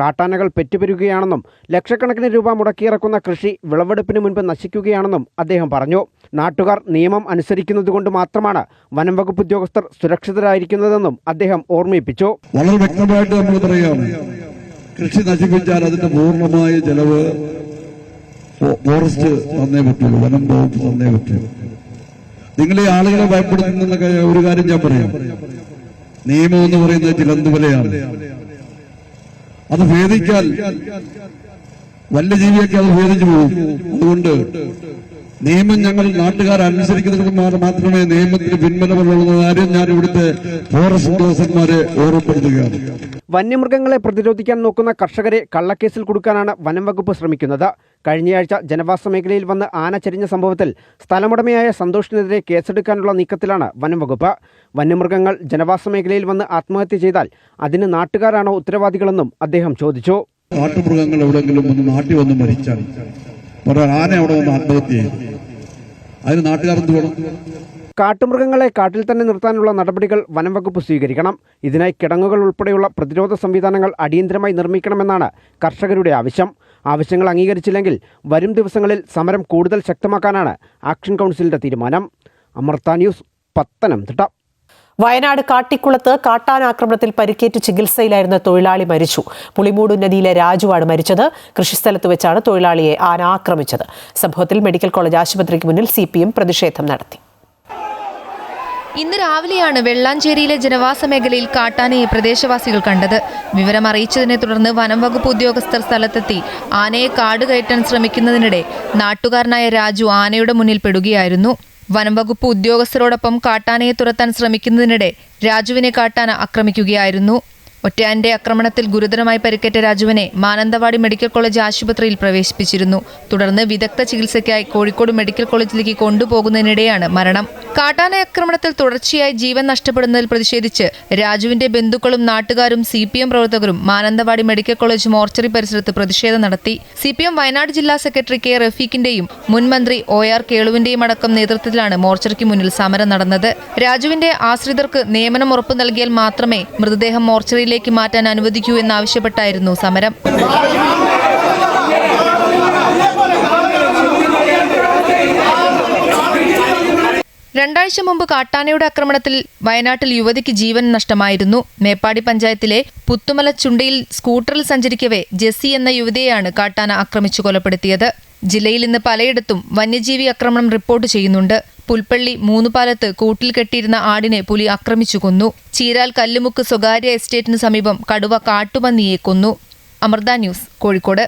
കാട്ടാനകൾ പെറ്റുപെരുകയാണെന്നും ലക്ഷക്കണക്കിന് രൂപ മുടക്കിയിറക്കുന്ന കൃഷി വിളവെടുപ്പിന് മുൻപ് നശിക്കുകയാണെന്നും അദ്ദേഹം പറഞ്ഞു. നാട്ടുകാർ നിയമം അനുസരിക്കുന്നതുകൊണ്ട് മാത്രമാണ് വനംവകുപ്പ് ഉദ്യോഗസ്ഥർ സുരക്ഷിതരായിരിക്കുന്നതെന്നും അദ്ദേഹം ഓർമ്മിപ്പിച്ചു. വളരെ വ്യക്തമായിട്ട് നമ്മൾ പറയാം, കൃഷി നശിപ്പിച്ചാൽ അതിന്റെ പൂർണ്ണമായ ചെലവ് ഫോറസ്റ്റ് തന്നേ പറ്റുള്ളൂ, വനം വകുപ്പ് തന്നേ പറ്റുള്ളൂ. നിങ്ങൾ ഈ ആളുകളെ ഭയപ്പെടുത്തുന്ന ഒരു കാര്യം ഞാൻ പറയാം. നിയമം എന്ന് പറയുന്നത് ചിലന്ത് വിലയാണ്. അത് ഭേദിക്കാൻ വന്യജീവിയൊക്കെ അത് ഭേദിച്ചു പോകും. അതുകൊണ്ട് നിയമം ഞങ്ങൾ നാട്ടുകാർ അനുസരിക്കുന്നത് മാത്രമേ നിയമത്തിന് പിൻബലമുള്ള കാര്യം ഞാൻ ഇവിടുത്തെ ഫോറസ്റ്റ് ഉദ്യോഗസ്ഥന്മാരെ ഓർമ്മപ്പെടുത്തുകയാണ്. വന്യമൃഗങ്ങളെ പ്രതിരോധിക്കാൻ നോക്കുന്ന കർഷകരെ കള്ളക്കേസിൽ കുടുക്കാനാണ് വനംവകുപ്പ് ശ്രമിക്കുന്നത്. കഴിഞ്ഞയാഴ്ച ജനവാസ മേഖലയിൽ വന്ന് ആന ചരിഞ്ഞ സംഭവത്തിൽ സ്ഥലമുടമയായ സന്തോഷിനെതിരെ കേസെടുക്കാനുള്ള നീക്കത്തിലാണ് വനംവകുപ്പ്. വന്യമൃഗങ്ങൾ ജനവാസ മേഖലയിൽ വന്ന് ആത്മഹത്യ ചെയ്താൽ അതിന് നാട്ടുകാരാണോ ഉത്തരവാദികളെന്നും അദ്ദേഹം ചോദിച്ചു. കാട്ടുമൃഗങ്ങൾ എവിടെയെങ്കിലും ഒന്ന് നാട്ടിൽ വന്ന് മരിച്ചാൽ ആന അവിടെ വന്ന് ആത്മഹത്യ ചെയ്തു, അതിന് നാട്ടുകാർ എന്ത് വേണം? കാട്ടുമൃഗങ്ങളെ കാട്ടിൽ തന്നെ നിർത്താനുള്ള നടപടികൾ വനംവകുപ്പ് സ്വീകരിക്കണം. ഇതിനായി കിടങ്ങുകൾ ഉൾപ്പെടെയുള്ള പ്രതിരോധ സംവിധാനങ്ങൾ അടിയന്തരമായി നിർമ്മിക്കണമെന്നാണ് കർഷകരുടെ ആവശ്യം. ആവശ്യങ്ങൾ അംഗീകരിച്ചില്ലെങ്കിൽ വരും ദിവസങ്ങളിൽ സമരം കൂടുതൽ ശക്തമാക്കാനാണ് ആക്ഷൻ കൗൺസിലിന്റെ തീരുമാനം. അമൃത ന്യൂസ്, പത്തനംതിട്ട. വയനാട് കാട്ടിക്കുളത്ത് കാട്ടാനാക്രമണത്തിൽ പരിക്കേറ്റ് ചികിത്സയിലായിരുന്ന തൊഴിലാളി മരിച്ചു. പുളിമൂട് നദിയിലെ രാജുവാണ് മരിച്ചത്. കൃഷിസ്ഥലത്ത് വെച്ചാണ് തൊഴിലാളിയെ ആന ആക്രമിച്ചത്. സംഭവത്തിൽ മെഡിക്കൽ കോളേജ് ആശുപത്രിക്ക് മുന്നിൽ CPM പ്രതിഷേധം നടത്തി. ഇന്ന് രാവിലെയാണ് വെള്ളാഞ്ചേരിയിലെ ജനവാസ മേഖലയിൽ കാട്ടാനയെ പ്രദേശവാസികൾ കണ്ടത്. വിവരം അറിയിച്ചതിനെ തുടർന്ന് വനം വകുപ്പ് ഉദ്യോഗസ്ഥർ സ്ഥലത്തെത്തി ആനയെ കാട് കയറ്റാൻ ശ്രമിക്കുന്നതിനിടെ നാട്ടുകാരനായ രാജു ആനയുടെ മുന്നിൽ പെടുകയായിരുന്നു. വനം വകുപ്പ് ഉദ്യോഗസ്ഥരോടൊപ്പം കാട്ടാനയെ തുരത്താൻ ശ്രമിക്കുന്നതിനിടെ രാജുവിനെ കാട്ടാന ആക്രമിക്കുകയായിരുന്നു. ഒറ്റയാന്റെ ആക്രമണത്തിൽ ഗുരുതരമായി പരിക്കേറ്റ രാജുവിനെ മാനന്തവാടി മെഡിക്കൽ കോളേജ് ആശുപത്രിയിൽ പ്രവേശിപ്പിച്ചിരുന്നു. തുടർന്ന് വിദഗ്ധ ചികിത്സയ്ക്കായി കോഴിക്കോട് മെഡിക്കൽ കോളേജിലേക്ക് കൊണ്ടുപോകുന്നതിനിടെയാണ് മരണം. കാട്ടാന ആക്രമണത്തിൽ തുടർച്ചയായി ജീവൻ നഷ്ടപ്പെടുന്നതിൽ പ്രതിഷേധിച്ച് രാജുവിന്റെ ബന്ധുക്കളും നാട്ടുകാരും CPM പ്രവർത്തകരും മാനന്തവാടി മെഡിക്കൽ കോളേജ് മോർച്ചറി പരിസരത്ത് പ്രതിഷേധം നടത്തി. CPM വയനാട് ജില്ലാ സെക്രട്ടറി K. റഫീഖിന്റെയും മുൻ മന്ത്രി OR കേളുവിന്റെയും അടക്കം നേതൃത്വത്തിലാണ് മോർച്ചറിക്ക് മുന്നിൽ സമരം നടന്നത്. രാജുവിന്റെ ആശ്രിതർക്ക് നിയമനം ഉറപ്പു നൽകിയാൽ മാത്രമേ മൃതദേഹം മോർച്ചറിയിൽ മാറ്റാൻ അനുവദിക്കൂ എന്നാവശ്യപ്പെട്ടായിരുന്നു സമരം. രണ്ടാഴ്ച മുമ്പ് കാട്ടാനയുടെ ആക്രമണത്തിൽ വയനാട്ടിൽ യുവതിക്ക് ജീവൻ നഷ്ടമായിരുന്നു. മേപ്പാടി പഞ്ചായത്തിലെ പുത്തുമല ചുണ്ടയിൽ സ്കൂട്ടറിൽ സഞ്ചരിക്കവേ ജെസ്സി എന്ന യുവതിയെയാണ് കാട്ടാന ആക്രമിച്ചു കൊലപ്പെടുത്തിയത്. ജില്ലയിൽ ഇന്ന് പലയിടത്തും വന്യജീവി ആക്രമണം റിപ്പോർട്ട് ചെയ്യുന്നുണ്ട്. പുൽപ്പള്ളി മൂന്നുപാലത്ത് കൂട്ടിൽ കെട്ടിയിരുന്ന ആടിനെ പുലി ആക്രമിച്ചു കൊന്നു. ചീരാൽ കല്ലുമുക്ക് സ്വകാര്യ എസ്റ്റേറ്റിന് സമീപം കടുവ കാട്ടുപന്നിയെ കൊന്നു. അമൃത ന്യൂസ്, കോഴിക്കോട്.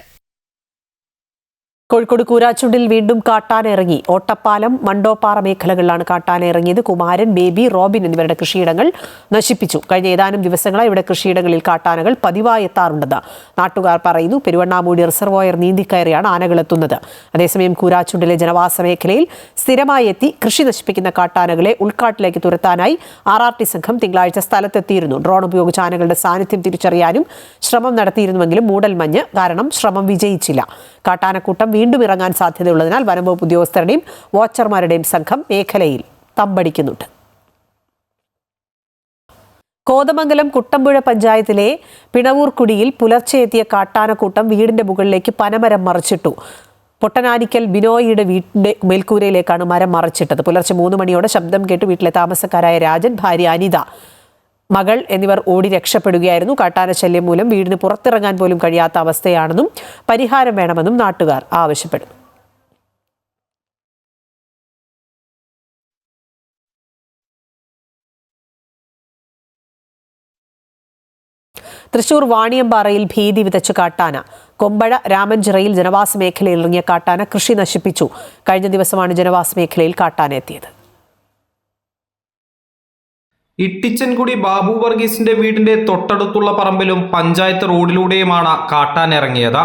കോഴിക്കോട് കൂരാച്ചുണ്ടിൽ വീണ്ടും കാട്ടാന ഇറങ്ങി. ഓട്ടപ്പാലം, മണ്ടോപ്പാറ മേഖലകളിലാണ് കാട്ടാന ഇറങ്ങിയത്. കുമാരൻ, ബേബി, റോബിൻ എന്നിവരുടെ കൃഷിയിടങ്ങൾ നശിപ്പിച്ചു. കഴിഞ്ഞ ഏതാനും ദിവസങ്ങളായി ഇവിടെ കൃഷിയിടങ്ങളിൽ കാട്ടാനകൾ പതിവായി എത്താറുണ്ടെന്ന് നാട്ടുകാർ പറയുന്നു. പെരുവണ്ണാമൂടി റിസർവോയർ നീന്തിക്കയറിയാണ് ആനകൾ എത്തുന്നത്. അതേസമയം കൂരാച്ചുണ്ടിലെ ജനവാസ മേഖലയിൽ സ്ഥിരമായി എത്തി കൃഷി നശിപ്പിക്കുന്ന കാട്ടാനകളെ ഉൾക്കാട്ടിലേക്ക് തുരത്താനായി RRT സംഘം തിങ്കളാഴ്ച സ്ഥലത്തെത്തിയിരുന്നു. ഡ്രോൺ ഉപയോഗിച്ച് ആനകളുടെ സാന്നിധ്യം തിരിച്ചറിയാനും ശ്രമം നടത്തിയിരുന്നുവെങ്കിലും മൂടൽമഞ്ഞ് കാരണം ശ്രമം വിജയിച്ചില്ല. കാട്ടാനക്കൂട്ടം വീണ്ടും ഇറങ്ങാൻ സാധ്യതയുള്ളതിനാൽ വനംവകുപ്പ് ഉദ്യോഗസ്ഥരുടെയും വാച്ചർമാരുടെയും സംഘം മേഖലയിൽ തമ്പടിക്കുന്നുണ്ട്. കോതമംഗലം കുട്ടമ്പുഴ പഞ്ചായത്തിലെ പിണവൂർക്കുടിയിൽ പുലർച്ചെ എത്തിയ കാട്ടാനക്കൂട്ടം വീടിന്റെ മുകളിലേക്ക് പനമരം മറിച്ചിട്ടു. പൊട്ടനാനിക്കൽ ബിനോയിയുടെ വീടിന്റെ മേൽക്കൂരയിലേക്കാണ് മരം മറിച്ചിട്ടത്. പുലർച്ചെ 3 മണിയോടെ ശബ്ദം കേട്ട് വീട്ടിലെ താമസക്കാരായ രാജൻ, ഭാര്യ അനിത, മകൾ എന്നിവർ ഓടി രക്ഷപ്പെടുകയായിരുന്നു. കാട്ടാന ശല്യം മൂലം വീടിന് പുറത്തിറങ്ങാൻ പോലും കഴിയാത്ത അവസ്ഥയാണെന്നും പരിഹാരം വേണമെന്നും നാട്ടുകാർ ആവശ്യപ്പെടുന്നു. തൃശൂർ വാണിയമ്പാറയിൽ ഭീതി വിതച്ചു കാട്ടാന. കൊമ്പഴ രാമഞ്ചിറയിൽ ജനവാസ മേഖലയിൽ ഇറങ്ങിയ കാട്ടാന കൃഷി നശിപ്പിച്ചു. കഴിഞ്ഞ ദിവസമാണ് ജനവാസ മേഖലയിൽ കാട്ടാന എത്തിയത്. ഇട്ടിച്ചൻകുടി ബാബു വർഗീസിന്റെ വീടിന്റെ തൊട്ടടുത്തുള്ള പറമ്പിലും പഞ്ചായത്ത് റോഡിലൂടെയുമാണ് കാട്ടാൻ ഇറങ്ങിയത്.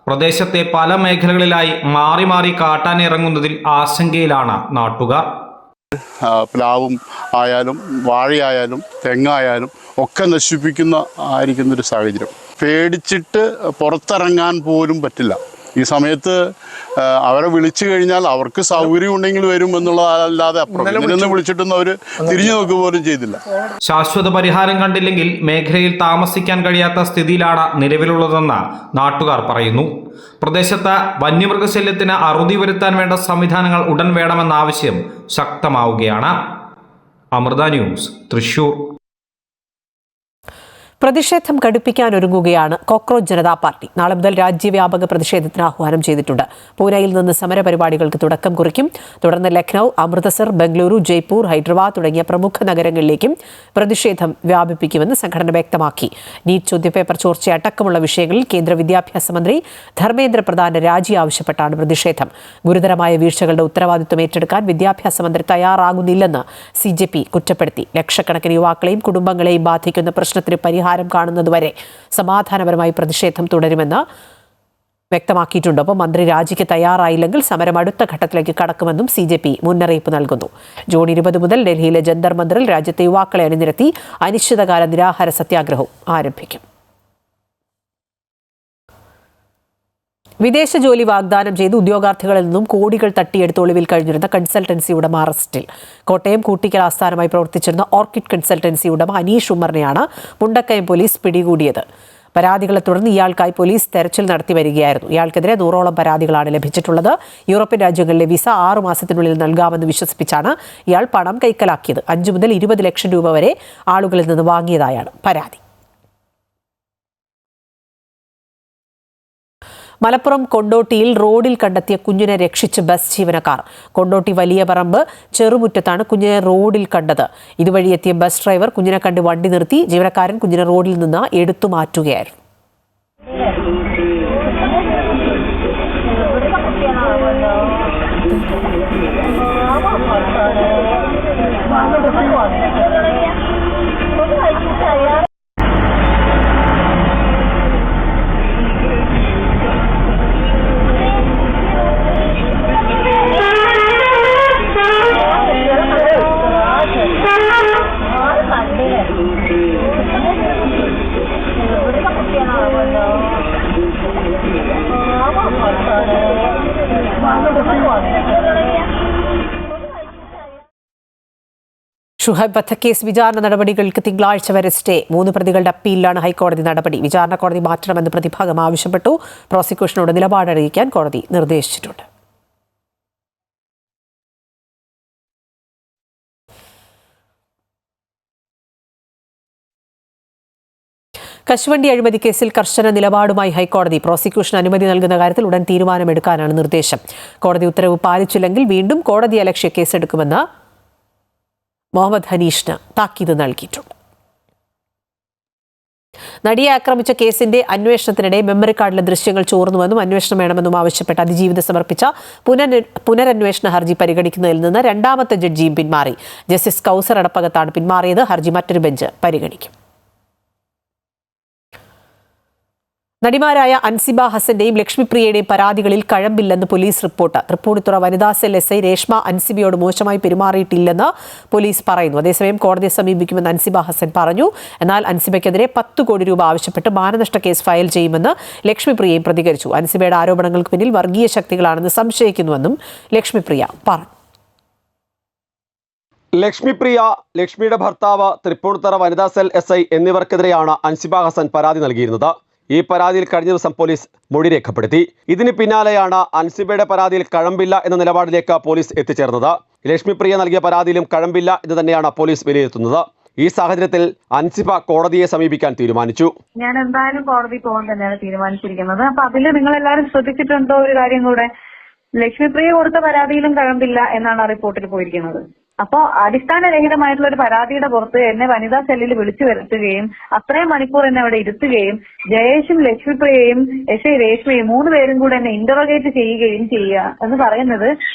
പ്രദേശത്തെ പല മേഖലകളിലായി മാറി മാറി കാട്ടാൻ ഇറങ്ങുന്നതിൽ ആശങ്കയിലാണ് നാട്ടുകാർ. പ്ലാവും ആയാലും വാഴയായാലും തെങ്ങായാലും ഒക്കെ നശിപ്പിക്കുന്നൊരു സാഹചര്യം. പേടിച്ചിട്ട് പുറത്തിറങ്ങാൻ പോലും പറ്റില്ല. ഈ സമയത്ത് അവരെ വിളിച്ചു കഴിഞ്ഞാൽ അവർക്ക് സൗകര്യം ഉണ്ടെങ്കിൽ വരും എന്നുള്ളതല്ലാതെ അപ്പുറം വിളിച്ചിട്ടൊന്നും അവർ തിരിഞ്ഞു നോക്കുക പോലും ചെയ്തില്ല. ശാശ്വത പരിഹാരം കണ്ടില്ലെങ്കിൽ മേഖലയിൽ താമസിക്കാൻ കഴിയാത്ത സ്ഥിതിയിലാണ് നിലവിലുള്ളതെന്ന് നാട്ടുകാർ പറയുന്നു. പ്രദേശത്ത് വന്യമൃഗശല്യത്തിന് അറുതി വരുത്താൻ വേണ്ട സംവിധാനങ്ങൾ ഉടൻ വേണമെന്ന ആവശ്യം ശക്തമാവുകയാണ്. അമൃത ന്യൂസ്, തൃശൂർ. പ്രതിഷേധം കടുപ്പിക്കാനൊരുങ്ങുകയാണ് കോക്രോച്ച് ജനതാ പാർട്ടി. നാളെ മുതൽ രാജ്യവ്യാപക പ്രതിഷേധത്തിന് ആഹ്വാനം ചെയ്തിട്ടുണ്ട്. പൂനെയിൽ നിന്ന് സമരപരിപാടികൾക്ക് തുടക്കം കുറിക്കും. തുടർന്ന് ലക്നൌ, അമൃതസർ, ബംഗളൂരു, ജയ്പൂർ, ഹൈദരാബാദ് തുടങ്ങിയ പ്രമുഖ നഗരങ്ങളിലേക്കും പ്രതിഷേധം വ്യാപിപ്പിക്കുമെന്ന് സംഘടന വ്യക്തമാക്കി. നീറ്റ് ചോദ്യപേപ്പർ ചോർച്ചയടക്കമുള്ള വിഷയങ്ങളിൽ കേന്ദ്ര വിദ്യാഭ്യാസ മന്ത്രി ധർമ്മേന്ദ്ര പ്രധാന്റെ രാജി ആവശ്യപ്പെട്ടാണ് പ്രതിഷേധം. ഗുരുതരമായ വീഴ്ചകളുടെ ഉത്തരവാദിത്വം ഏറ്റെടുക്കാൻ വിദ്യാഭ്യാസ മന്ത്രി തയ്യാറാകുന്നില്ലെന്ന് CJP കുറ്റപ്പെടുത്തി. ലക്ഷക്കണക്കിന് യുവാക്കളെയും കുടുംബങ്ങളെയും ബാധിക്കുന്ന പ്രശ്നത്തിന് പരിഹാരം കാണുന്നതുവരെ സമാധാനപരമായി പ്രതിഷേധം തുടരുമെന്ന് വ്യക്തമാക്കിയിട്ടുണ്ട്. ഒപ്പം മന്ത്രി രാജിക്ക് തയ്യാറായില്ലെങ്കിൽ സമരം അടുത്ത ഘട്ടത്തിലേക്ക് കടക്കുമെന്നും CJP മുന്നറിയിപ്പ് നൽകുന്നു. ജൂൺ 20 മുതൽ ഡൽഹിയിലെ ജന്തർ മന്ദിറിൽ രാജ്യത്തെ യുവാക്കളെ അണിനിരത്തി അനിശ്ചിതകാല നിരാഹാര സത്യാഗ്രഹവും ആരംഭിക്കും. വിദേശ ജോലി വാഗ്ദാനം ചെയ്ത് ഉദ്യോഗാർത്ഥികളിൽ നിന്നും കോടികൾ തട്ടിയെടുത്ത് ഒളിവിൽ കഴിഞ്ഞിരുന്ന കൺസൾട്ടൻസി ഉടമ അറസ്റ്റിൽ. കോട്ടയം കൂട്ടിക്കൽ ആസ്ഥാനമായി പ്രവർത്തിച്ചിരുന്ന ഓർക്കിഡ് കൺസൾട്ടൻസി ഉടമ അനീഷ് ഉമ്മറിനെയാണ് മുണ്ടക്കയം പോലീസ് പിടികൂടിയത്. പരാതികളെ തുടർന്ന് ഇയാൾക്കായി പോലീസ് തെരച്ചിൽ നടത്തി വരികയായിരുന്നു. ഇയാൾക്കെതിരെ 100ഓളം പരാതികളാണ് ലഭിച്ചിട്ടുള്ളത്. യൂറോപ്യൻ രാജ്യങ്ങളിലെ വിസ 6 മാസത്തിനുള്ളിൽ നൽകാമെന്ന് വിശ്വസിപ്പിച്ചാണ് ഇയാൾ പണം കൈക്കലാക്കിയത്. 5 മുതൽ 20 ലക്ഷം രൂപ വരെ ആളുകളിൽ നിന്ന് വാങ്ങിയതായാണ് പരാതി. മലപ്പുറം കൊണ്ടോട്ടിയിൽ റോഡിൽ കണ്ടെത്തിയ കുഞ്ഞിനെ രക്ഷിച്ച് ബസ് ജീവനക്കാർ. കൊണ്ടോട്ടി വലിയ പറമ്പ് ചെറുമുറ്റത്താണ് കുഞ്ഞിനെ റോഡിൽ കണ്ടത്. ഇതുവഴി എത്തിയ ബസ് ഡ്രൈവർ കുഞ്ഞിനെ കണ്ട് വണ്ടി നിർത്തി. ജീവനക്കാരൻ കുഞ്ഞിനെ റോഡിൽ നിന്ന് എടുത്തു മാറ്റുകയായിരുന്നു. ഷുഹൈബ് വധക്കേസ് വിചാരണ നടപടികൾക്ക് തിങ്കളാഴ്ച വരെ സ്റ്റേ. 3 പ്രതികളുടെ അപ്പീലിലാണ് ഹൈക്കോടതി നടപടി. വിചാരണ കോടതി മാറ്റണമെന്ന് പ്രതിഭാഗം ആവശ്യപ്പെട്ടു. പ്രോസിക്യൂഷനോട് നിലപാടറിയിക്കാൻ കോടതി നിർദ്ദേശിച്ചിട്ടുണ്ട്. കശുവണ്ടി അഴിമതി കേസിൽ കർശന നിലപാടുമായി ഹൈക്കോടതി. പ്രോസിക്യൂഷൻ അനുമതി നൽകുന്ന കാര്യത്തിൽ ഉടൻ തീരുമാനമെടുക്കാനാണ് നിർദ്ദേശം. കോടതി ഉത്തരവ് പാലിച്ചില്ലെങ്കിൽ വീണ്ടും കോടതി അലക്ഷ്യ കേസെടുക്കുമെന്ന് മുഹമ്മദ് ഹനീഷിന് താക്കീത് നൽകിയിട്ടുണ്ട്. നടിയെ ആക്രമിച്ച കേസിന്റെ അന്വേഷണത്തിനിടെ മെമ്മറി കാർഡിലെ ദൃശ്യങ്ങൾ ചോർന്നുവെന്നും അന്വേഷണം വേണമെന്നും ആവശ്യപ്പെട്ട് അതിജീവിത സമർപ്പിച്ച പുനരന്വേഷണ ഹർജി പരിഗണിക്കുന്നതിൽ നിന്ന് 2ാമത്തെ ജഡ്ജിയും പിന്മാറി. ജസ്റ്റിസ് കൗസർ അടപ്പകത്താണ് പിന്മാറിയത്. ഹർജി മറ്റൊരു ബെഞ്ച് പരിഗണിക്കും. നടിമാരായ അൻസിബ ഹസന്റെയും ലക്ഷ്മിപ്രിയയുടെയും പരാതികളിൽ കഴമ്പില്ലെന്ന് പോലീസ് റിപ്പോർട്ട്. തൃപ്പൂണിത്തുറ വനിതാ സെൽ SI രേഷ്മ അൻസിബയോട് മോശമായി പെരുമാറിയിട്ടില്ലെന്ന് പോലീസ് പറയുന്നു. അതേസമയം കോടതിയെ സമീപിക്കുമെന്ന് അൻസിബ ഹസൻ പറഞ്ഞു. എന്നാൽ അൻസിബയ്ക്കെതിരെ 10 കോടി രൂപ ആവശ്യപ്പെട്ട് മാനനഷ്ട കേസ് ഫയൽ ചെയ്യുമെന്ന് ലക്ഷ്മിപ്രിയയും പ്രതികരിച്ചു. അൻസിബയുടെ ആരോപണങ്ങൾക്ക് പിന്നിൽ വർഗീയ ശക്തികളാണെന്ന് സംശയിക്കുന്നുവെന്നും ലക്ഷ്മിപ്രിയ പറഞ്ഞു. ലക്ഷ്മിപ്രിയ, ലക്ഷ്മിയുടെ ഭർത്താവ്, തൃപ്പൂണിത്തുറ വനിതാ സെൽ SI എന്നിവർക്കെതിരെയാണ് അൻസിബ ഹസൻ പരാതി നൽകിയിരുന്നത്. ഈ പരാതിയിൽ കഴിഞ്ഞ ദിവസം പോലീസ് മൊഴി രേഖപ്പെടുത്തി. ഇതിന് പിന്നാലെയാണ് അൻസിബയുടെ പരാതിയിൽ കഴമ്പില്ല എന്ന നിലപാടിലേക്ക് പോലീസ് എത്തിച്ചേർന്നത്. ലക്ഷ്മിപ്രിയ നൽകിയ പരാതിയിലും കഴമ്പില്ല എന്ന് തന്നെയാണ് പോലീസ് വിലയിരുത്തുന്നത്. ഈ സാഹചര്യത്തിൽ അൻസിബ കോടതിയെ സമീപിക്കാൻ തീരുമാനിച്ചു. ഞാൻ എന്തായാലും കോടതി പോകാൻ തന്നെയാണ് തീരുമാനിച്ചിരിക്കുന്നത്. അപ്പൊ അതിൽ നിങ്ങൾ എല്ലാവരും ശ്രദ്ധിച്ചിട്ടുണ്ടോ ഒരു കാര്യം കൂടെ, ലക്ഷ്മിപ്രിയ കൊടുത്ത പരാതിയിലും കഴമ്പില്ല എന്നാണ് ആ റിപ്പോർട്ടിൽ പോയിരിക്കുന്നത്. അപ്പോൾ അടിസ്ഥാനരഹിതമായിട്ടുള്ള ഒരു പരാതിയുടെ പുറത്ത് എന്നെ വനിതാ സെല്ലിൽ വിളിച്ചു വരുത്തുകയും അത്രയും മണിക്കൂർ എന്നെ അവിടെ ഇരുത്തുകയും ജയേഷും ലക്ഷ്മിപ്രിയയും എസ് ഐ രേഷ്മയും 3 പേരും കൂടെ എന്നെ ഇന്ററോഗേറ്റ് ചെയ്യുകയും ചെയ്യുക എന്ന് പറയുന്നത്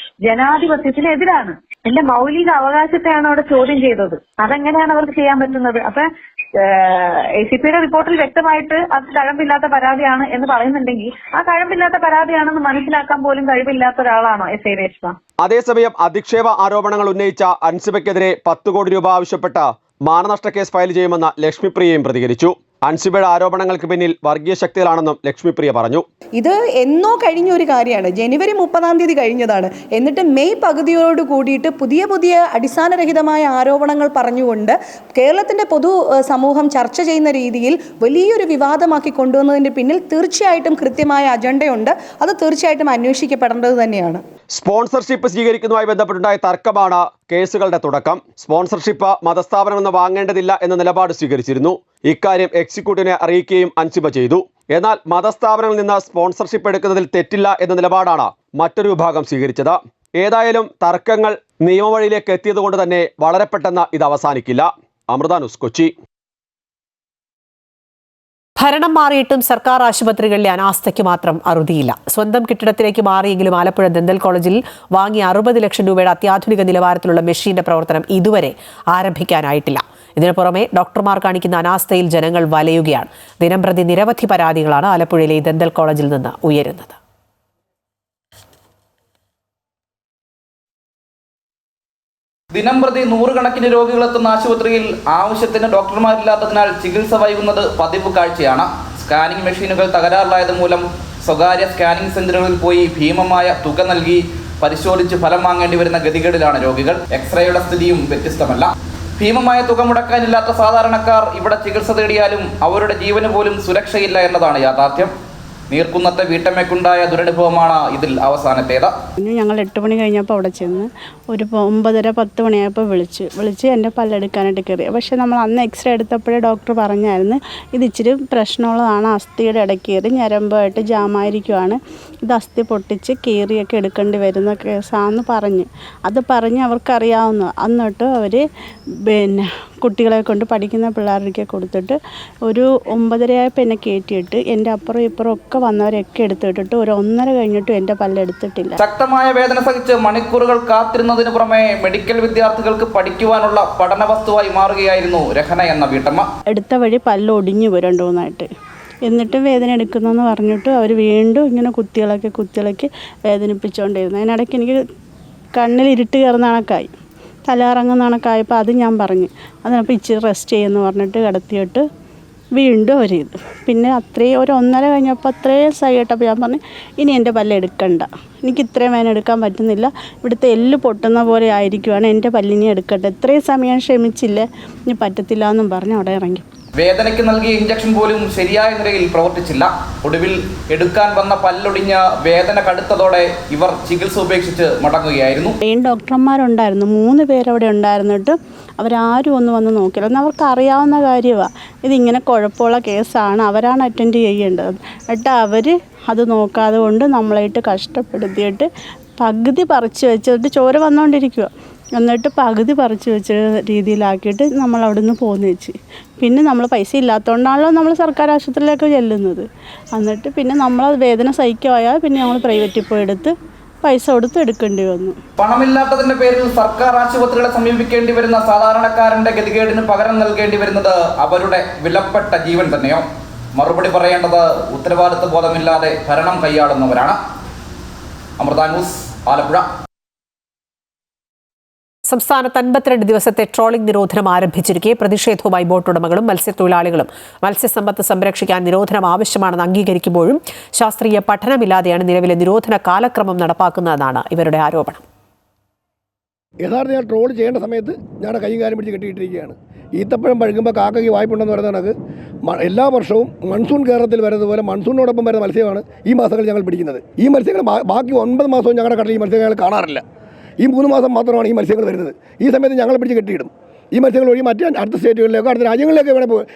ജനാധിപത്യത്തിനെതിരാണ്. എന്റെ മൗലിക അവകാശത്തെയാണ് അവിടെ ചോദ്യം ചെയ്തത്. അതെങ്ങനെയാണ് അവർക്ക് ചെയ്യാൻ പറ്റുന്നത്? അപ്പൊ ACPയുടെ റിപ്പോർട്ടിൽ വ്യക്തമായിട്ട് അത് കഴമ്പില്ലാത്ത പരാതിയാണ് എന്ന് പറയുന്നുണ്ടെങ്കിൽ ആ കഴമ്പില്ലാത്ത പരാതിയാണെന്ന് മനസ്സിലാക്കാൻ പോലും കഴിവില്ലാത്ത ഒരാളാണോ എസ് ഐ രേഷ്മ? അതേസമയം അധിക്ഷേപ ആരോപണങ്ങൾ ഉന്നയിച്ച അൻസിബയ്ക്കെതിരെ 10 കോടി രൂപ ആവശ്യപ്പെട്ട മാനനഷ്ട കേസ് ഫയൽ ചെയ്യുമെന്ന് ലക്ഷ്മിപ്രിയയും പ്രതികരിച്ചു. അൻസിബയുടെ ആരോപണങ്ങൾക്ക് പിന്നിൽ വർഗീയ ശക്തികളാണെന്നും ലക്ഷ്മിപ്രിയ പറഞ്ഞു. ഇത് എന്നോ കഴിഞ്ഞ ഒരു കാര്യമാണ്. ജനുവരി 30-ാം തീയതി കഴിഞ്ഞതാണ്. എന്നിട്ട് മെയ് പകുതിയോട് കൂടിയിട്ട് പുതിയ അടിസ്ഥാനരഹിതമായ ആരോപണങ്ങൾ പറഞ്ഞുകൊണ്ട് കേരളത്തിൻ്റെ പൊതു സമൂഹം ചർച്ച ചെയ്യുന്ന രീതിയിൽ വലിയൊരു വിവാദമാക്കി കൊണ്ടുവന്നതിൻ്റെ പിന്നിൽ തീർച്ചയായിട്ടും കൃത്യമായ അജണ്ടയുണ്ട്. അത് തീർച്ചയായിട്ടും അന്വേഷിക്കപ്പെടേണ്ടത് തന്നെയാണ്. സ്പോൺസർഷിപ്പ് സ്വീകരിക്കുന്നതുമായി ബന്ധപ്പെട്ടുണ്ടായ തർക്കമാണ് കേസുകളുടെ തുടക്കം. സ്പോൺസർഷിപ്പ് മതസ്ഥാപനമെന്ന് വാങ്ങേണ്ടതില്ല എന്ന നിലപാട് സ്വീകരിച്ചിരുന്നു. ഇക്കാര്യം എക്സിക്യൂട്ടീവിനെ അറിയിക്കുകയും അൻസിബ ചെയ്തു. എന്നാൽ മതസ്ഥാപനങ്ങളിൽ നിന്ന് സ്പോൺസർഷിപ്പ് എടുക്കുന്നതിൽ തെറ്റില്ല എന്ന നിലപാടാണ് മറ്റൊരു വിഭാഗം സ്വീകരിച്ചത്. ഏതായാലും തർക്കങ്ങൾ നിയമവഴിയിലേക്ക് എത്തിയതുകൊണ്ട് തന്നെ വളരെ പെട്ടെന്ന് ഇത് അവസാനിക്കില്ല. അമൃത ന്യൂസ്, കൊച്ചി. ഭരണം മാറിയിട്ടും സർക്കാർ ആശുപത്രികളിലെ അനാസ്ഥയ്ക്ക് മാത്രം അറുതിയില്ല. സ്വന്തം കെട്ടിടത്തിലേക്ക് മാറിയെങ്കിലും ആലപ്പുഴ ദന്തൽ കോളേജിൽ വാങ്ങിയ 60 ലക്ഷം രൂപയുടെ അത്യാധുനിക നിലവാരത്തിലുള്ള മെഷീന്റെ പ്രവർത്തനം ഇതുവരെ ആരംഭിക്കാനായിട്ടില്ല. ഇതിനു പുറമെ ഡോക്ടർമാർ കാണിക്കുന്ന അനാസ്ഥയിൽ ജനങ്ങൾ വലയുകയാണ്. ദിനംപ്രതി നിരവധി പരാതികളാണ് ആലപ്പുഴയിലെ ദന്തൽ കോളേജിൽ നിന്ന് ഉയരുന്നത്. ദിനംപ്രതി 100 കണക്കിന് രോഗികളെത്തുന്ന ആശുപത്രിയിൽ ആവശ്യത്തിന് ഡോക്ടർമാരില്ലാത്തതിനാൽ ചികിത്സ വൈകുന്നത് പതിവ് കാഴ്ചയാണ്. സ്കാനിംഗ് മെഷീനുകൾ തകരാറിലായത് മൂലം സ്വകാര്യ സ്കാനിംഗ് സെന്ററുകളിൽ പോയി ഭീമമായ തുക നൽകി പരിശോധിച്ച് ഫലം വാങ്ങേണ്ടി വരുന്ന ഗതികേടിലാണ് രോഗികൾ. എക്സ്റേയുടെ സ്ഥിതിയും വ്യത്യസ്തമല്ല. ഭീമമായ തുക മുടക്കാനില്ലാത്ത സാധാരണക്കാർ ഇവിടെ ചികിത്സ തേടിയാലും അവരുടെ ജീവന് പോലും സുരക്ഷയില്ല എന്നതാണ് യാഥാർത്ഥ്യം. നീർക്കുന്നത്തെ വീട്ടമ്മയ്ക്കുണ്ടായ ദുരനുഭവമാണ് ഇതിൽ അവസാനത്തേത്. ഞങ്ങൾ 8 മണി കഴിഞ്ഞപ്പോൾ അവിടെ ചെന്ന് ഒരു 9:30-10 മണിയായപ്പോൾ വിളിച്ച് എൻ്റെ പല്ലെടുക്കാനായിട്ട് കയറി. പക്ഷേ നമ്മൾ അന്ന് എക്സ്റേ എടുത്തപ്പോഴേ ഡോക്ടർ പറഞ്ഞായിരുന്നു ഇത് ഇച്ചിരി പ്രശ്നമുള്ളതാണ്, അസ്ഥിയുടെ ഇടയ്ക്ക് കയറി ഞരമ്പായിട്ട് ജാമായിരിക്കുവാണ്, ഇത് അസ്ഥി പൊട്ടിച്ച് കീറിയൊക്കെ എടുക്കേണ്ടി വരുന്ന കേസാണെന്ന് അത് പറഞ്ഞ് അവർക്കറിയാവുന്ന. എന്നിട്ട് അവർ കുട്ടികളെ കൊണ്ട് പഠിക്കുന്ന പിള്ളേർക്ക് കൊടുത്തിട്ട് ഒരു 9:30 എന്നെ കയറ്റിയിട്ട് എൻ്റെ അപ്പുറം ഇപ്പുറം ഒക്കെ വന്നവരൊക്കെ എടുത്തിട്ടിട്ട് ഒരു 1:30 കഴിഞ്ഞിട്ടും എൻ്റെ പല്ലെടുത്തിട്ടില്ല. ശക്തമായ വേദന സഹിച്ച് മണിക്കൂറുകൾ കാത്തിരുന്നതിന് പുറമെ മെഡിക്കൽ വിദ്യാർത്ഥികൾക്ക് പഠിക്കുവാനുള്ള പഠന വസ്തുവായി മാറുകയായിരുന്നു രഹന എന്ന വീട്ടമ്മ. എടുത്ത വഴി പല്ല് ഒടിഞ്ഞു പോയി 2-3 എന്നിട്ടും വേദന എടുക്കുന്നെന്ന് പറഞ്ഞിട്ട് അവർ വീണ്ടും ഇങ്ങനെ കുത്തികളൊക്കെ വേദനിപ്പിച്ചുകൊണ്ടിരുന്നു. അതിനിടയ്ക്ക് എനിക്ക് കണ്ണിൽ ഇരുട്ട് കയറുന്ന കണക്കായി, തലകറങ്ങുന്ന കണക്കായപ്പോൾ അത് ഞാൻ പറഞ്ഞു. അതിനപ്പോൾ ഇച്ചിരി റെസ്റ്റ് ചെയ്യുമെന്ന് പറഞ്ഞിട്ട് കിടത്തിയിട്ട് വീണ്ടും ഒരു ഇത്. പിന്നെ അത്രയും ഒരു 1:30 കഴിഞ്ഞപ്പോൾ അത്രയും സഹിട്ടപ്പോൾ ഞാൻ പറഞ്ഞു ഇനി എൻ്റെ പല്ല് എടുക്കണ്ട, എനിക്ക് ഇത്രയും വേദന എടുക്കാൻ പറ്റുന്നില്ല, ഇവിടുത്തെ എല്ല് പൊട്ടുന്ന പോലെ ആയിരിക്കുവാണ്, എൻ്റെ പല്ലിനെ എടുക്കട്ടെ, ഇത്രയും സമയം ക്ഷമിച്ചില്ലേ, ഇനി പറ്റത്തില്ല എന്നും പറഞ്ഞ് അവിടെ ഇറങ്ങി. വേദനയ്ക്ക് നൽകിയ ഇഞ്ചക്ഷൻ പോലും ശരിയായ നിലയിൽ പ്രവർത്തിച്ചില്ല. ഒടുവിൽ എടുക്കാൻ വന്ന പല്ലൊടിഞ്ഞ വേദന കടുത്തതോടെ ഇവർ ചികിത്സ ഉപേക്ഷിച്ച് മടങ്ങുകയായിരുന്നു. ഡോക്ടർമാരുണ്ടായിരുന്നു, 3 പേരവിടെ ഉണ്ടായിരുന്നിട്ട് അവരാരും ഒന്നും വന്ന് നോക്കില്ല. എന്നാൽ അവർക്ക് അറിയാവുന്ന കാര്യമാണ് ഇതിങ്ങനെ കുഴപ്പമുള്ള കേസാണ്, അവരാണ് അറ്റൻഡ് ചെയ്യേണ്ടത്. എന്നിട്ട് അവർ അത് നോക്കാതെ കൊണ്ട് നമ്മളായിട്ട് കഷ്ടപ്പെടുത്തിയിട്ട് പകുതി പറിച്ച് വെച്ചിട്ട് ചോര വന്നുകൊണ്ടിരിക്കുക. എന്നിട്ട് പകുതി പറിച്ച് വെച്ച രീതിയിലാക്കിയിട്ട് നമ്മൾ അവിടെ നിന്ന് പോന്നു വെച്ച്. പിന്നെ നമ്മൾ പൈസ ഇല്ലാത്തതുകൊണ്ടാണല്ലോ നമ്മൾ സർക്കാർ ആശുപത്രിയിലേക്ക് ചെല്ലുന്നത്. എന്നിട്ട് പിന്നെ നമ്മൾ വേദന സഹിക്കുമായാൽ പിന്നെ ഞങ്ങൾ പ്രൈവറ്റിൽ പോയി എടുത്ത് പൈസ കൊടുത്ത് എടുക്കേണ്ടി വന്നു. പണമില്ലാത്തതിന്റെ പേരിൽ സർക്കാർ ആശുപത്രികളെ സമീപിക്കേണ്ടി വരുന്ന സാധാരണക്കാരന്റെ ഗതികേടിന് പകരം നൽകേണ്ടി വരുന്നത് അവരുടെ വിലപ്പെട്ട ജീവൻ തന്നെയോ? മറുപടി പറയേണ്ടത് ഉത്തരവാദിത്വ ബോധമില്ലാതെ ഭരണം കൈയാളുന്നവരാണ്. അമൃത ന്യൂസ്, ആലപ്പുഴ. സംസ്ഥാനത്ത് 52 ദിവസത്തെ ട്രോളിംഗ് നിരോധനം ആരംഭിച്ചിരിക്കെ പ്രതിഷേധവുമായി ബോട്ടുടമകളും മത്സ്യത്തൊഴിലാളികളും. മത്സ്യസമ്പത്ത് സംരക്ഷിക്കാൻ നിരോധനം ആവശ്യമാണെന്ന് അംഗീകരിക്കുമ്പോഴും ശാസ്ത്രീയ പഠനമില്ലാതെയാണ് നിലവിലെ നിരോധന കാലക്രമം നടപ്പാക്കുന്നതെന്നാണ് ഇവരുടെ ആരോപണം. യഥാർത്ഥ ഞാൻ ട്രോൾ ചെയ്യേണ്ട സമയത്ത് ഞങ്ങളുടെ കൈയും കാര്യം പിടിച്ച് കെട്ടിയിട്ടിരിക്കുകയാണ്. ഈത്തപ്പഴം പഴുകുമ്പോൾ കാക്കയ്ക്ക് വായ്പുണ്ടെന്ന് പറയുന്ന കണക്ക് എല്ലാ വർഷവും മൺസൂൺ കേരളത്തിൽ വരുന്നത് പോലെ മൺസൂണിനോടൊപ്പം വരുന്ന മത്സ്യമാണ് ഈ മാസങ്ങളിൽ ഞങ്ങൾ പിടിക്കുന്നത്. ഈ മത്സ്യങ്ങൾ ബാക്കി 9 മാസവും ഞങ്ങളുടെ കടലിൽ ഈ മത്സ്യങ്ങൾ കാണാറില്ല. ഈ 3 മാസം മാത്രമാണ് ഈ മത്സ്യങ്ങൾ വരുന്നത്. ഈ സമയത്ത് ഞങ്ങൾ പിടിച്ച് കെട്ടിയിടും. ഈ മത്സ്യങ്ങൾ വഴി മറ്റ് അടുത്ത സ്റ്റേറ്റുകളിലേക്കോ അടുത്ത രാജ്യങ്ങളിലേക്കോ വേണേൽ പോകും.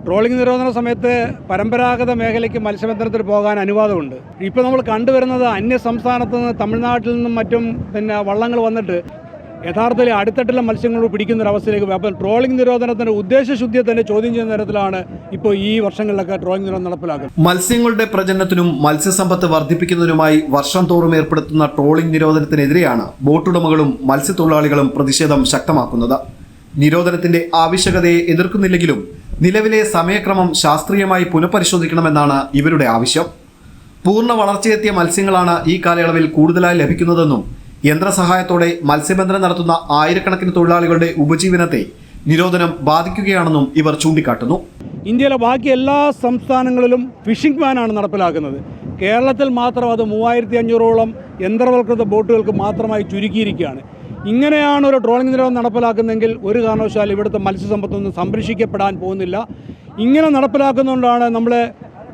ട്രോളിംഗ് നിരോധന സമയത്ത് പരമ്പരാഗത മേഖലയ്ക്ക് മത്സ്യബന്ധനത്തിന് പോകാൻ അനുവാദമുണ്ട്. ഇപ്പോൾ നമ്മൾ കണ്ടുവരുന്നത് അന്യ സംസ്ഥാനത്ത് നിന്ന് തമിഴ്നാട്ടിൽ നിന്നും മറ്റും വള്ളങ്ങൾ വന്നിട്ട് യഥാർത്ഥത്തിൽ അടിത്തട്ടിലെ മത്സ്യങ്ങളോട് പിടിക്കുന്ന ഒരു അവസ്ഥയിലേക്ക്. അപ്പോൾ ട്രോളിംഗ് നിരോധനത്തിൻ്റെ ഉദ്ദേശശുദ്ധിയെ തന്നെ ചോദ്യം ചെയ്യുന്ന തരത്തിലാണ് ഇപ്പോൾ ഈ വർഷങ്ങളിലൊക്കെ ട്രോളിംഗ് നിരോധനം നടപ്പിലാക്കുന്നത്. മത്സ്യങ്ങളുടെ പ്രജനനത്തിനും മത്സ്യസമ്പത്ത് വർദ്ധിപ്പിക്കുന്നതിനുമായി വർഷം തോറും ഏർപ്പെടുത്തുന്ന ട്രോളിംഗ് നിരോധനത്തിനെതിരെയാണ് ബോട്ടുടമകളും മത്സ്യത്തൊഴിലാളികളും പ്രതിഷേധം ശക്തമാക്കുന്നത്. നിരോധനത്തിന്റെ ആവശ്യകതയെ എതിർക്കുന്നില്ലെങ്കിലും നിലവിലെ സമയക്രമം ശാസ്ത്രീയമായി പുനഃപരിശോധിക്കണമെന്നാണ് ഇവരുടെ ആവശ്യം. പൂർണ്ണ വളർച്ചയെത്തിയ മത്സ്യങ്ങളാണ് ഈ കാലയളവിൽ കൂടുതലായി ലഭിക്കുന്നതെന്നും യന്ത്രസഹായത്തോടെ മത്സ്യബന്ധനം നടത്തുന്ന ആയിരക്കണക്കിന് തൊഴിലാളികളുടെ ഉപജീവനത്തെ നിരോധനം ബാധിക്കുകയാണെന്നും ഇവർ ചൂണ്ടിക്കാട്ടുന്നു. ഇന്ത്യയിലെ ബാക്കി എല്ലാ സംസ്ഥാനങ്ങളിലും ഫിഷിംഗ് ബാനാണ് നടപ്പിലാക്കുന്നത്. കേരളത്തിൽ മാത്രം അത് 3500ഓളം യന്ത്രവൽകൃത ബോട്ടുകൾക്ക് മാത്രമായി ചുരുക്കിയിരിക്കുകയാണ്. ഇങ്ങനെയാണ് ഒരു ട്രോളിംഗ് നിരോധനം നടപ്പിലാക്കുന്നതെങ്കിൽ ഒരു കാരണവശാലും ഇവിടുത്തെ മത്സ്യസമ്പത്തൊന്നും സംരക്ഷിക്കപ്പെടാൻ പോകുന്നില്ല. ഇങ്ങനെ നടപ്പിലാക്കുന്നതുകൊണ്ടാണ് നമ്മളെ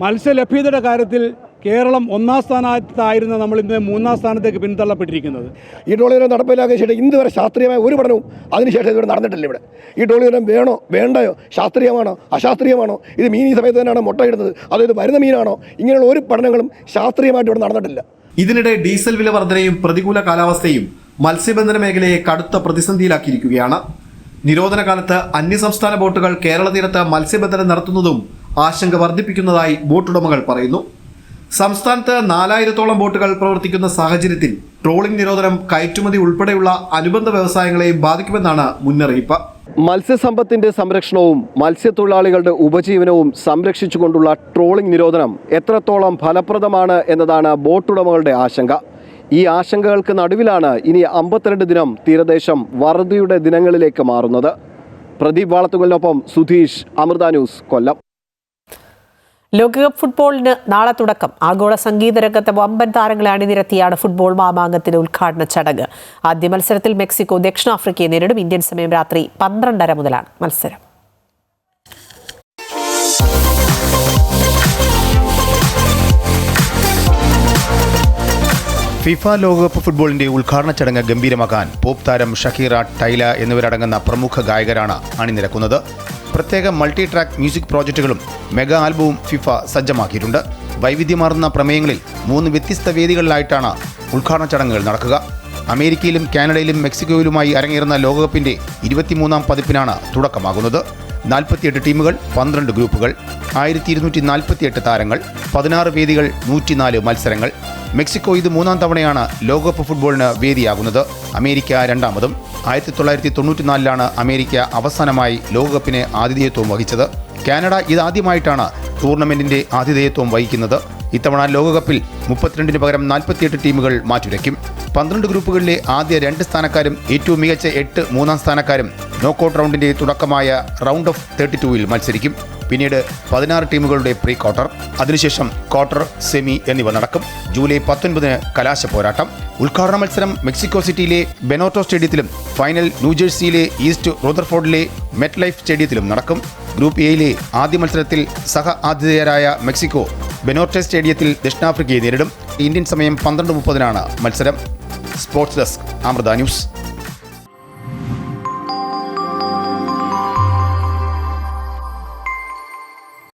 മത്സ്യലഭ്യതയുടെ കാര്യത്തിൽ കേരളം 1ാം സ്ഥാനത്തായിരുന്ന നമ്മൾ ഇന്ന് 3ാം സ്ഥാനത്തേക്ക് പിന്തള്ളപ്പെട്ടിരിക്കുന്നത്. ഈ ട്രോളിംഗ് നിരോധനം നടപ്പിലാക്കിയ ശേഷം ഇന്ന് വരെ ശാസ്ത്രീയമായ ഒരു പഠനവും അതിനുശേഷം ഇതുവരെ നടന്നിട്ടില്ല. ഇവിടെ ഈ ട്രോളിംഗ് നിരോധനം വേണോ വേണ്ടയോ, ശാസ്ത്രീയമാണോ അശാസ്ത്രീയമാണോ, ഇത് മീൻ ഈ സമയത്ത് തന്നെയാണോ മുട്ടയിടുന്നത്, അതായത് വരുന്ന മീനാണോ, ഇങ്ങനെയുള്ള ഒരു പഠനങ്ങളും ശാസ്ത്രീയമായിട്ട് ഇവിടെ നടന്നിട്ടില്ല. ഇതിനിടെ ഡീസൽ വില വർധനയും പ്രതികൂല കാലാവസ്ഥയും മത്സ്യബന്ധന മേഖലയെ കടുത്ത പ്രതിസന്ധിയിലാക്കിയിരിക്കുകയാണ്. നിരോധന കാലത്ത് അന്യസംസ്ഥാന ബോട്ടുകൾ കേരള തീരത്ത് മത്സ്യബന്ധനം നടത്തുന്നതും ആശങ്ക വർദ്ധിപ്പിക്കുന്നതായി ബോട്ടുടമകൾ പറയുന്നു. സംസ്ഥാനത്ത് 4000ഓളം ബോട്ടുകൾ പ്രവർത്തിക്കുന്ന സാഹചര്യത്തിൽ ട്രോളിംഗ് നിരോധനം കയറ്റുമതി ഉൾപ്പെടെയുള്ള അനുബന്ധ വ്യവസായങ്ങളെയും ബാധിക്കുമെന്നാണ് മുന്നറിയിപ്പ്. മത്സ്യസമ്പത്തിന്റെ സംരക്ഷണവും മത്സ്യത്തൊഴിലാളികളുടെ ഉപജീവനവും സംരക്ഷിച്ചുകൊണ്ടുള്ള ട്രോളിംഗ് നിരോധനം എത്രത്തോളം ഫലപ്രദമാണ് എന്നതാണ് ബോട്ടുടമകളുടെ ആശങ്ക. ഈ ആശങ്കകൾക്ക് നടുവിലാണ് ഇനി 52 ദിനം തീരദേശം വറുതിയുടെ ദിനങ്ങളിലേക്ക് മാറുന്നത്. പ്രദീപ് വാളത്തുങ്കലിനൊപ്പം സുധീഷ്, അമൃത ന്യൂസ്, കൊല്ലം. ലോകകപ്പ് ഫുട്ബോളിന് നാളെ തുടക്കം. ആഗോള സംഗീത രംഗത്തെ വമ്പൻ താരങ്ങളെ അണിനിരത്തിയാണ് ഫുട്ബോൾ മാമാങ്കത്തിന്റെ ഉദ്ഘാടന ചടങ്ങ്. ആദ്യ മത്സരത്തിൽ മെക്സിക്കോ ദക്ഷിണാഫ്രിക്കയെ നേരിടും. ഇന്ത്യൻ സമയം രാത്രി 12:30 മുതലാണ് മത്സരം. ഫിഫ ലോകകപ്പ് ഫുട്ബോളിന്റെ ഉദ്ഘാടന ചടങ്ങ് ഗംഭീരമാക്കാൻ പോപ്പ് താരം ഷക്കീറ, ടൈല എന്നിവരടങ്ങുന്ന പ്രമുഖ ഗായകരാണ് അണിനിരക്കുന്നത്. പ്രത്യേക മൾട്ടി ട്രാക്ക് മ്യൂസിക് പ്രോജക്റ്റുകളും മെഗാ ആൽബവും ഫിഫ സജ്ജമാക്കിയിട്ടുണ്ട്. വൈവിധ്യമാർന്ന പ്രമേയങ്ങളിൽ 3 വ്യത്യസ്ത വേദികളിലായിട്ടാണ് ഉദ്ഘാടന ചടങ്ങുകൾ നടക്കുക. അമേരിക്കയിലും കാനഡയിലും മെക്സിക്കോയിലുമായി അരങ്ങേറുന്ന ലോകകപ്പിന്റെ 23ാം പതിപ്പിനാണ് തുടക്കമാകുന്നത്. 48 ടീമുകൾ, 12 ഗ്രൂപ്പുകൾ, 1248 താരങ്ങൾ, 16 വേദികൾ, 104 മത്സരങ്ങൾ. മെക്സിക്കോ ഇത് 3ാം തവണയാണ് ലോകകപ്പ് ഫുട്ബോളിന് വേദിയാകുന്നത്. അമേരിക്ക 2ാമതും. 1994ലാണ് അമേരിക്ക അവസാനമായി ലോകകപ്പിന് ആതിഥേയത്വം വഹിച്ചത്. കാനഡ ഇതാദ്യമായിട്ടാണ് ടൂർണമെന്റിന്റെ ആതിഥേയത്വം വഹിക്കുന്നത്. ഇത്തവണ ലോകകപ്പിൽ 32 പകരം 48 ടീമുകൾ മാറ്റുരയ്ക്കും. 12 ഗ്രൂപ്പുകളിലെ ആദ്യ 2 സ്ഥാനക്കാരും ഏറ്റവും മികച്ച 8 മൂന്നാം സ്ഥാനക്കാരും നോക്കൌട്ട് റൗണ്ടിന്റെ തുടക്കമായ റൗണ്ട് ഓഫ് 32-ൽ മത്സരിക്കും. പിന്നീട് 16 ടീമുകളുടെ പ്രീ ക്വാർട്ടർ, അതിനുശേഷം ക്വാർട്ടർ, സെമി എന്നിവ നടക്കും. ജൂലൈ 19 കലാശ പോരാട്ടം. ഉദ്ഘാടന മത്സരം മെക്സിക്കോ സിറ്റിയിലെ ബെനോട്ടോ സ്റ്റേഡിയത്തിലും ഫൈനൽ ന്യൂജേഴ്സിയിലെ ഈസ്റ്റ് റോദർഫോർഡിലെ മെറ്റ് ലൈഫ് സ്റ്റേഡിയത്തിലും നടക്കും. ഗ്രൂപ്പ് എയിലെ ആദ്യ മത്സരത്തിൽ സഹ ആതിഥേയരായ മെക്സിക്കോ ബെനോർട്ടെ സ്റ്റേഡിയത്തിൽ ദക്ഷിണാഫ്രിക്കയെ നേരിടും. ഇന്ത്യൻ സമയം 12:30 മത്സരം. Sports desk, Amrita news.